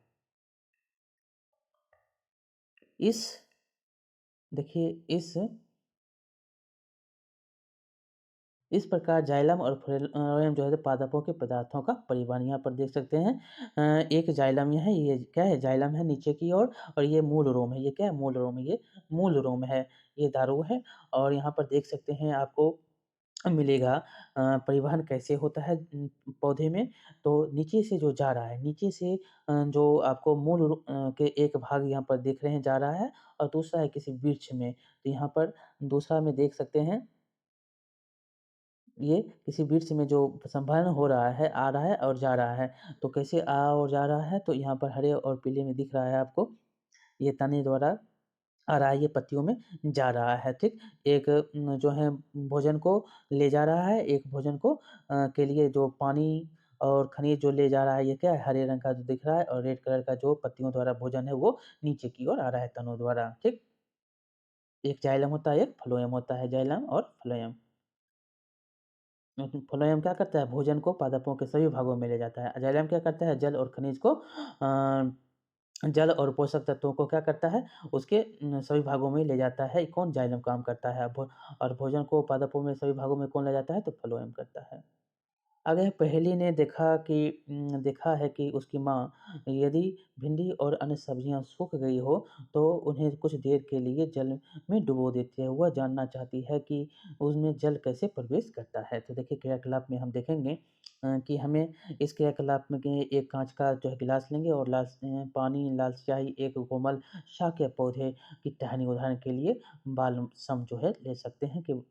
इस देखिए इस प्रकार जाइलम और फ्लोएम जो है पादपों के पदार्थों का परिवहन यहाँ पर देख सकते हैं। एक जाइलम है, ये क्या है? जाइलम है नीचे की ओर और ये मूल रोम है। ये क्या है? मूल रोम है। ये मूल रोम है, ये दारो है और यहाँ पर देख सकते हैं आपको मिलेगा परिवहन कैसे होता है पौधे में। तो नीचे से जो जा रहा है, नीचे से जो आपको के एक भाग यहाँ पर देख रहे हैं जा रहा है और दूसरा है किसी वृक्ष में। तो यहाँ पर दूसरा में देख सकते हैं ये किसी वृक्ष में जो संवहन हो रहा है, आ रहा है और जा रहा है। तो कैसे आ और जा रहा है? तो यहाँ पर हरे और पीले में दिख रहा है आपको, ये तने द्वारा आ रहा है, ये पत्तियों में जा रहा है, ठीक? एक जो है भोजन को ले जा रहा है, एक भोजन को के लिए जो पानी और खनिज जो ले जा रहा है, ये क्या है? हरे रंग का जो दिख रहा है और रेड कलर का जो पत्तियों द्वारा भोजन है, वो नीचे की ओर आ रहा है तनों द्वारा, ठीक? एक जाइलम होता है, एक फ्लोएम होता है, जाइलम और फ्लोएम। फ्लोएम क्या करता है? भोजन को पादपों के सभी भागों में ले जाता है। जाइलम क्या करता है? जल और खनिज को जल और पोषक तत्वों को क्या करता है? उसके सभी भागों में ले जाता है। कौन? जाइलम काम करता है। और भोजन को पादपों में सभी भागों में कौन ले जाता है? तो फ्लोएम करता है। अगर पहेली ने देखा है कि उसकी माँ यदि भिंडी और अन्य सब्जियां सूख गई हो तो उन्हें कुछ देर के लिए जल में डुबो देती है। वह जानना चाहती है कि उसमें जल कैसे प्रवेश करता है। तो देखिए क्रियाकलाप में हम देखेंगे कि हमें इस क्रियाकलाप में कि एक कांच का जो है गिलास लेंगे और पानी, लाल स्याही, एक कोमल शाक या पौधे की टहनी उदाहरण के लिए बालसम जो है ले सकते हैं कि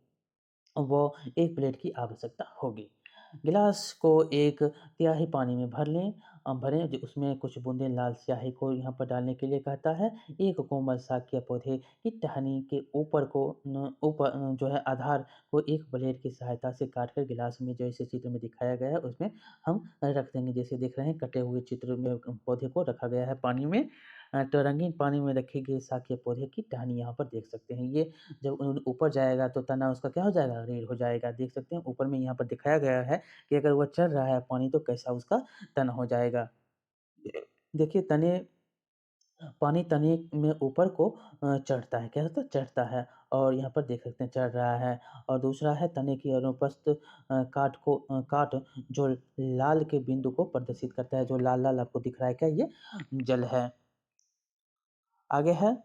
वो 1 प्लेट की आवश्यकता होगी। गिलास को एक तिहाई पानी में भरें जो उसमें कुछ बूंदें लाल स्याही को यहाँ पर डालने के लिए कहता है। एक कोमल शाक या पौधे की टहनी के ऊपर जो है आधार को एक ब्लेड की सहायता से काटकर गिलास में जैसे चित्र में दिखाया गया है उसमें हम रख देंगे। जैसे देख रहे हैं कटे हुए चित्र में पौधे को रखा गया है पानी में। तो रंगीन पानी में रखे गए शाक या पौधे की टहनी यहाँ पर देख सकते हैं। ये जब ऊपर जाएगा तो तना उसका क्या हो जाएगा? रेड हो जाएगा। देख सकते हैं ऊपर में यहाँ पर दिखाया गया है कि अगर वह चढ़ रहा है पानी तो कैसा उसका तना हो जाएगा। देखिए पानी तने में ऊपर को चढ़ता है। क्या होता है? चढ़ता है और यहाँ पर देख सकते हैं चढ़ रहा है और दूसरा है तने की अनुपस्थ काट जो लाल के बिंदु को प्रदर्शित करता है। जो लाल-लाल आपको दिख रहा है क्या? ये जल है। आगे है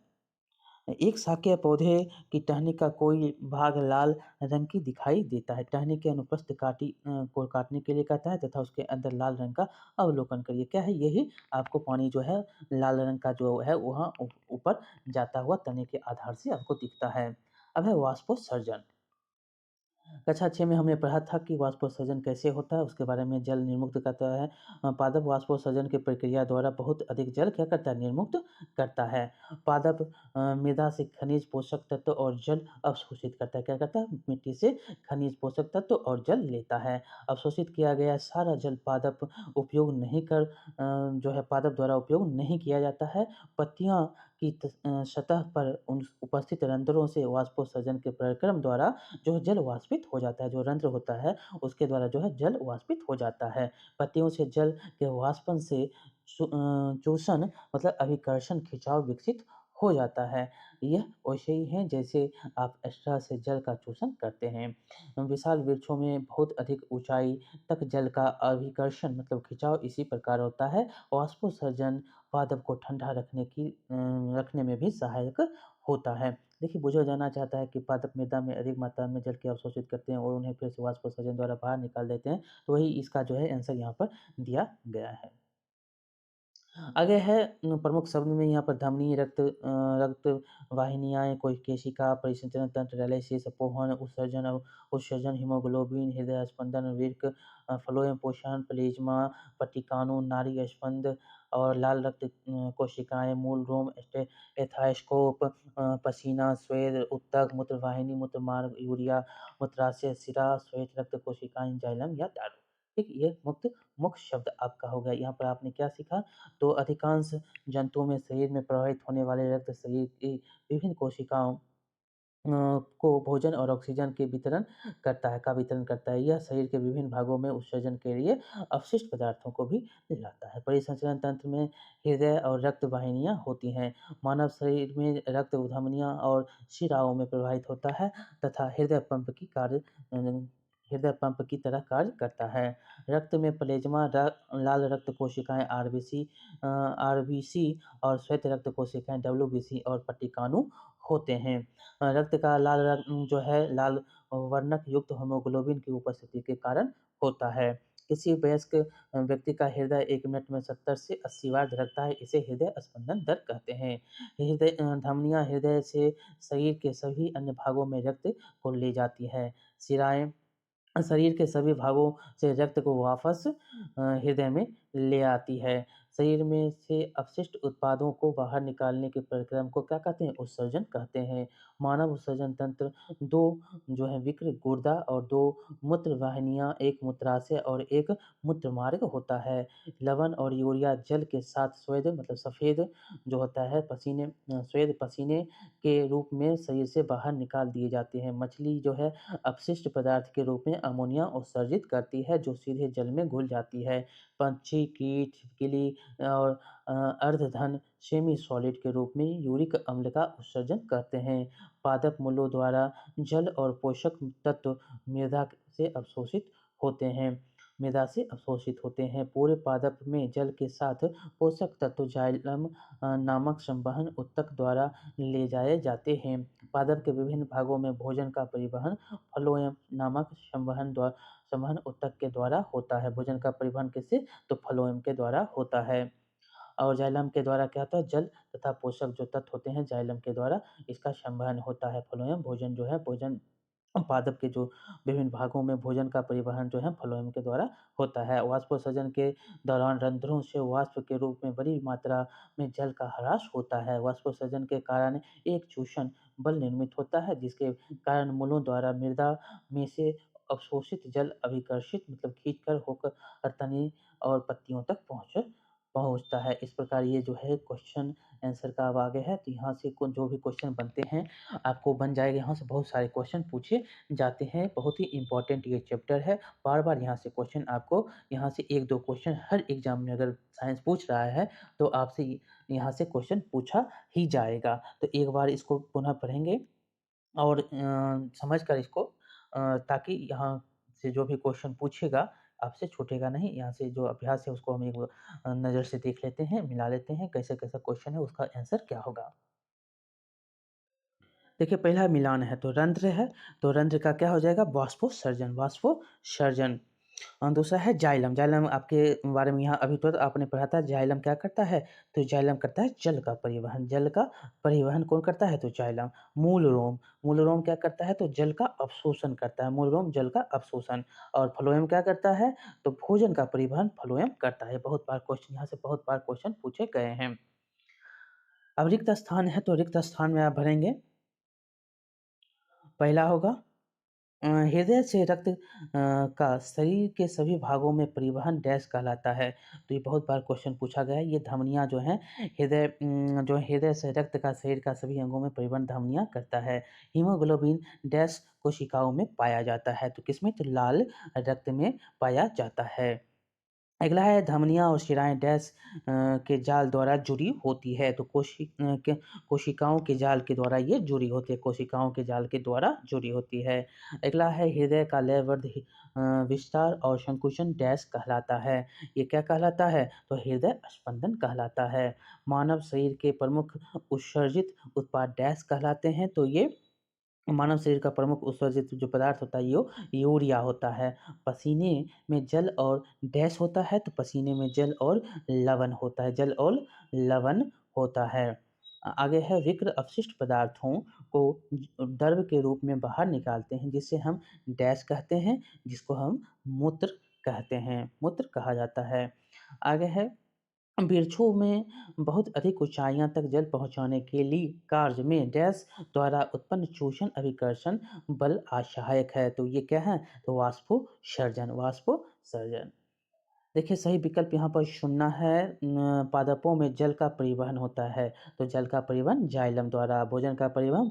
एक शाकीय पौधे की टहनी का कोई भाग लाल रंग की दिखाई देता है। टहनी के अनुप्रस्थ को काटने के लिए कहता है तथा उसके अंदर लाल रंग का अवलोकन करिए। क्या है? यही आपको पानी जो है लाल रंग का जो है वहाँ ऊपर जाता हुआ तने के आधार से आपको दिखता है। अब है वाष्पोत्सर्जन। कक्षा 6 में हमने पढ़ा था कि वाष्पोत्सर्जन कैसे होता है, उसके बारे में जल निर्मुक्त करता है। पादप वाष्पोत्सर्जन की प्रक्रिया द्वारा बहुत अधिक जल क्या करता है? निर्मुक्त करता है। पादप मृदा से खनिज पोषक तत्व और जल अवशोषित करता है। क्या करता है? मिट्टी से खनिज पोषक तत्व और जल लेता है। अवशोषित किया गया सारा जल पादप उपयोग नहीं कर जो है पादप द्वारा उपयोग नहीं किया जाता है। पत्तियाँ की सतह पर उन उपस्थित रंध्रों से वाष्पोत्सर्जन के परिक्रम द्वारा जो है जल वाष्पित हो जाता है। जो रंध्र होता है उसके द्वारा जो है जल वाष्पित हो जाता है। पत्तियों से जल के वाष्पन से चूषण मतलब अभिकर्षण खिंचाव विकसित हो जाता है। यह वैसे ही है जैसे आप एक्स्ट्रा से जल का चूषण करते हैं। विशाल वृक्षों में बहुत अधिक ऊंचाई तक जल का अभिकर्षण मतलब खिंचाव इसी प्रकार होता है। वाष्पोत्सर्जन पादप को ठंडा रखने में भी सहायक होता है। देखिए, बुझा जाना चाहता है कि पादप मृदा में अधिक मात्रा में जल के अवशोषित करते हैं और उन्हें फिर से वाष्पोत्सर्जन द्वारा बाहर निकाल देते हैं। तो वही इसका जो है आंसर यहाँ पर दिया गया है। आगे है प्रमुख शब्द में यहाँ पर धमनी, रक्त वाहिनियाँ, कोई केशिका, परिसंचरण तंत्र, डायलिसिस, अपोहन, उत्सर्जन, हीमोग्लोबिन, हृदय स्पंदन, वृक्क, फ्लोएम पोषण, प्लाज्मा, पट्टिकाणु, नाड़ी स्पंद और लाल रक्त कोशिकाएँ, मूल रोम, स्टेथोस्कोप, पसीना, स्वेद, ऊतक, मूत्रवाहिनी, मूत्रमार्ग, यूरिया, मूत्राशय, शिरा, श्वेत रक्त कोशिकाएँ, जाइलम या दारू। ठीक, ये मुख्य शब्द आपका हो गया। यहाँ पर आपने क्या सीखा? तो अधिकांश जंतुओं में शरीर में प्रवाहित होने वाले रक्त शरीर की विभिन्न कोशिकाओं को भोजन और ऑक्सीजन का वितरण करता है। यह शरीर के विभिन्न भागों में उत्सर्जन के लिए अपशिष्ट पदार्थों को भी लाता है। परिसंचरण तंत्र में हृदय और रक्त वाहिनियाँ होती हैं। मानव शरीर में रक्त धमनियाँ और शिराओं में प्रवाहित होता है तथा हृदय पंप की तरह कार्य करता है। रक्त में प्लाज्मा, लाल रक्त कोशिकाएं आरबीसी और श्वेत रक्त कोशिकाएं डब्ल्यूबीसी और पट्टिकाणु होते हैं। रक्त का लाल रंग जो है लाल वर्णक युक्त हीमोग्लोबिन की उपस्थिति के कारण होता है। किसी वयस्क व्यक्ति का हृदय 1 मिनट में 70 से 80 बार धड़कता है। इसे हृदय स्पंदन दर कहते हैं। धमनियाँ हृदय से शरीर के सभी अन्य भागों में रक्त को ले जाती है। शिराएँ शरीर के सभी भागों से रक्त को वापस हृदय में ले आती है। शरीर में से अपशिष्ट उत्पादों को बाहर निकालने के प्रक्रम को क्या कहते हैं? उत्सर्जन कहते हैं। मानव उत्सर्जन तंत्र 2 जो है विकृत गुर्दा और 2 मूत्र वाहिनियाँ, 1 मूत्राशय और 1 मूत्र मार्ग होता है। लवण और यूरिया जल के साथ स्वेद मतलब सफ़ेद जो होता है स्वेद पसीने के रूप में शरीर से बाहर निकाल दिए जाते हैं। मछली जो है अपशिष्ट पदार्थ के रूप में अमोनिया उत्सर्जित करती है जो सीधे जल में घुल जाती है। पक्षी, कीट, छिपकली और अर्धधन सेमी सॉलिड के रूप में यूरिक अम्ल का उत्सर्जन करते हैं। पादप मूलों द्वारा जल और पोषक तत्व मृदा से अवशोषित होते हैं। पूरे पादप में जल के साथ पोषक तत्व जाइलम नामक संवहन ऊतक द्वारा ले जाए जाते हैं। पादप के विभिन्न भागों में भोजन का परिवहन फ्लोएम नामक संवहन ऊतक के द्वारा होता है। भोजन का परिवहन किससे? तो फ्लोएम के द्वारा होता है। और जाइलम के द्वारा क्या होता है? जल तथा पोषक जो तत्व होते हैं जाइलम के द्वारा इसका संवहन होता है। फ्लोएम भोजन पादप के जो विभिन्न भागों में भोजन का परिवहन जो है फ्लोएम के द्वारा होता है। वाष्पोत्सर्जन के दौरान रंध्रों से वाष्प के रूप में बड़ी मात्रा में जल का ह्रास होता है। वाष्पोत्सर्जन के कारण एक चूषण बल निर्मित होता है जिसके कारण मूलों द्वारा मृदा में से अवशोषित जल अभिकर्षित मतलब खींचकर होकर तने और पत्तियों तक पहुँचता है। इस प्रकार ये जो है क्वेश्चन आंसर का अब आगे है। तो यहाँ से जो भी क्वेश्चन बनते हैं आपको बन जाएगा। यहाँ से बहुत सारे क्वेश्चन पूछे जाते हैं। बहुत ही इम्पोर्टेंट ये चैप्टर है। बार-बार यहाँ से क्वेश्चन आपको यहाँ से 1-2 क्वेश्चन हर एग्ज़ाम में अगर साइंस पूछ रहा है तो आपसे यहाँ से क्वेश्चन पूछा ही जाएगा। तो एक बार इसको पुनः पढ़ेंगे और समझकर इसको ताकि यहाँ से जो भी क्वेश्चन पूछेगा आपसे छूटेगा नहीं। यहाँ से जो अभ्यास है उसको हम एक नज़र से देख लेते हैं, मिला लेते हैं कैसा-कैसा क्वेश्चन है उसका आंसर क्या होगा। देखिए, पहला मिलान है तो रंध्र है, तो रंध्र का क्या हो जाएगा? वाष्पोत्सर्जन। दूसरा है जाइलम। जाइलम आपके बारे में यहाँ अभी तुरंत आपने पढ़ा था। जाइलम क्या करता है? तो जाइलम करता है जल का परिवहन। जल का परिवहन कौन करता है? तो जाइलम। मूल रोम क्या करता है? तो जल का अवशोषण करता है। मूल रोम जल का अवशोषण। और फ्लोएम क्या करता है? तो भोजन का परिवहन फ्लोएम करता है। बहुत बार क्वेश्चन यहाँ से बहुत बार क्वेश्चन पूछे गए हैं। अब रिक्त स्थान है तो रिक्त स्थान में आप भरेंगे। पहला होगा हृदय से रक्त का शरीर के सभी भागों में परिवहन डैश कहलाता है। तो ये बहुत बार क्वेश्चन पूछा गया है। ये धमनियाँ जो हैं जो हृदय से रक्त का शरीर का सभी अंगों में परिवहन धमनियाँ करता है। हीमोग्लोबिन डैश कोशिकाओं में पाया जाता है। तो किसमें? तो लाल रक्त में पाया जाता है। अगला है धमनियाँ और शिराएँ डैश के जाल द्वारा जुड़ी होती है। तो कोशिकाओं के जाल के द्वारा ये जुड़ी होती है, कोशिकाओं के जाल के द्वारा जुड़ी होती है। अगला है हृदय का लयबद्ध विस्तार और संकुचन डैश कहलाता है। ये क्या कहलाता है? तो हृदय स्पंदन कहलाता है। मानव शरीर के प्रमुख उत्सर्जित उत्पाद डैश कहलाते हैं। तो ये मानव शरीर का प्रमुख उत्सर्जित जो पदार्थ होता है यो यूरिया होता है। पसीने में जल और डैश होता है, तो पसीने में जल और लवण होता है, जल और लवण होता है। आगे है विक्र अपशिष्ट पदार्थों को द्रव के रूप में बाहर निकालते हैं, जिसे हम डैश कहते हैं, जिसको हम मूत्र कहते हैं, मूत्र कहा जाता है। आगे है वृक्षों में बहुत अधिक ऊंचाइयों तक जल पहुंचाने के लिए कार्य में डैश द्वारा उत्पन्न चूषण अभिकर्षण बल असहायक है। तो ये क्या है? तो वाष्पोसर्जन, वाष्पोसर्जन। देखिए सही विकल्प यहाँ पर चुनना है। पादपों में जल का परिवहन होता है, तो जल का परिवहन जाइलम द्वारा, भोजन का परिवहन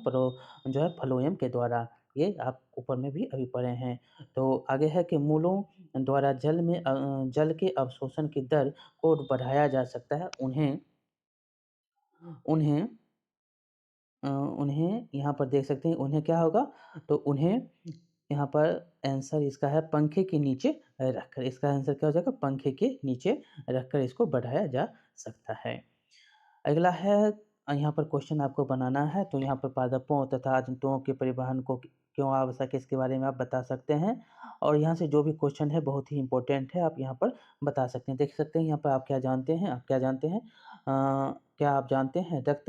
जो है फ्लोएम के द्वारा। ये आप ऊपर में भी अभी पढ़े हैं। तो आगे है कि मूलों द्वारा जल के अवशोषण की दर को बढ़ाया जा सकता है। उन्हें उन्हें यहाँ पर देख सकते हैं, उन्हें क्या होगा? तो उन्हें यहाँ पर आंसर इसका है पंखे के नीचे रखकर, इसका आंसर क्या हो जाएगा? पंखे के नीचे रखकर इसको बढ़ाया जा सकता है। अगला है यहाँ पर क्वेश्चन आपको बनाना है, तो यहाँ पर पादपों तथा जंतुओं के परिवहन को क्यों आवश्यक है, इसके बारे में आप बता सकते हैं। और यहाँ से जो भी क्वेश्चन है बहुत ही इम्पोर्टेंट है, आप यहाँ पर बता सकते हैं। देख सकते हैं यहाँ पर आप क्या जानते हैं, क्या आप जानते हैं रक्त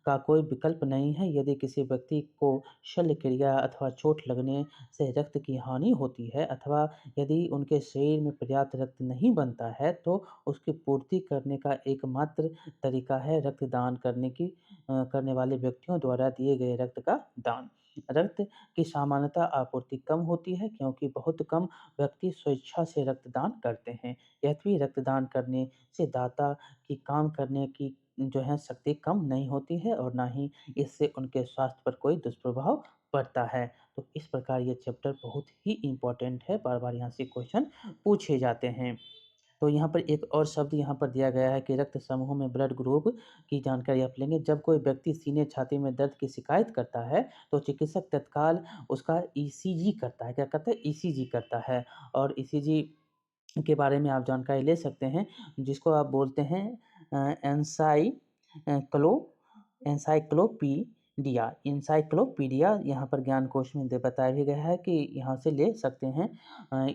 का कोई विकल्प नहीं है। यदि किसी व्यक्ति को शल्य क्रिया अथवा चोट लगने से रक्त की हानि होती है, अथवा यदि उनके शरीर में पर्याप्त रक्त नहीं बनता है, तो उसकी पूर्ति करने का एकमात्र तरीका है रक्तदान करने वाले व्यक्तियों द्वारा दिए गए रक्त का दान। रक्त की सामान्यतः आपूर्ति कम होती है, क्योंकि बहुत कम व्यक्ति स्वेच्छा से रक्तदान करते हैं। यद्यपि रक्तदान करने से दाता की काम करने की जो है शक्ति कम नहीं होती है, और ना ही इससे उनके स्वास्थ्य पर कोई दुष्प्रभाव पड़ता है। तो इस प्रकार ये चैप्टर बहुत ही इम्पोर्टेंट है, बार-बार यहाँ से क्वेश्चन पूछे जाते हैं। तो यहाँ पर एक और शब्द यहाँ पर दिया गया है कि रक्त समूह में ब्लड ग्रुप की जानकारी आप लेंगे। जब कोई व्यक्ति सीने छाती में दर्द की शिकायत करता है, तो चिकित्सक तत्काल उसका ईसीजी करता है। क्या करता है? ईसीजी करता है। और ईसीजी के बारे में आप जानकारी ले सकते हैं, जिसको आप बोलते हैं क्लो एनसाइक्लोपीडिया यहाँ पर ज्ञान कोश में बताया भी गया है कि यहाँ से ले सकते हैं।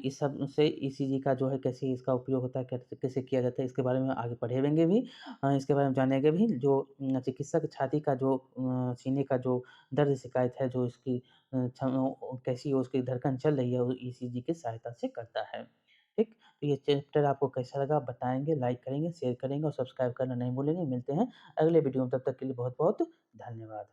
इस सब से ईसीजी का जो है कैसे इसका उपयोग होता है, कैसे कैसे किया जाता है, इसके बारे में आगे पढ़ेंगे भी। इसके बारे में जानेंगे भी। जो चिकित्सक छाती का जो सीने का जो दर्द शिकायत है, जो इसकी कैसी उसकी धड़कन चल रही है, वो ईसीजी की सहायता से करता है। ठीक। तो ये चैप्टर आपको कैसा लगा बताएंगे, लाइक करेंगे, शेयर करेंगे और सब्सक्राइब करना नहीं भूलेंगे। मिलते हैं अगले वीडियो में, तब तक के लिए बहुत बहुत धन्यवाद।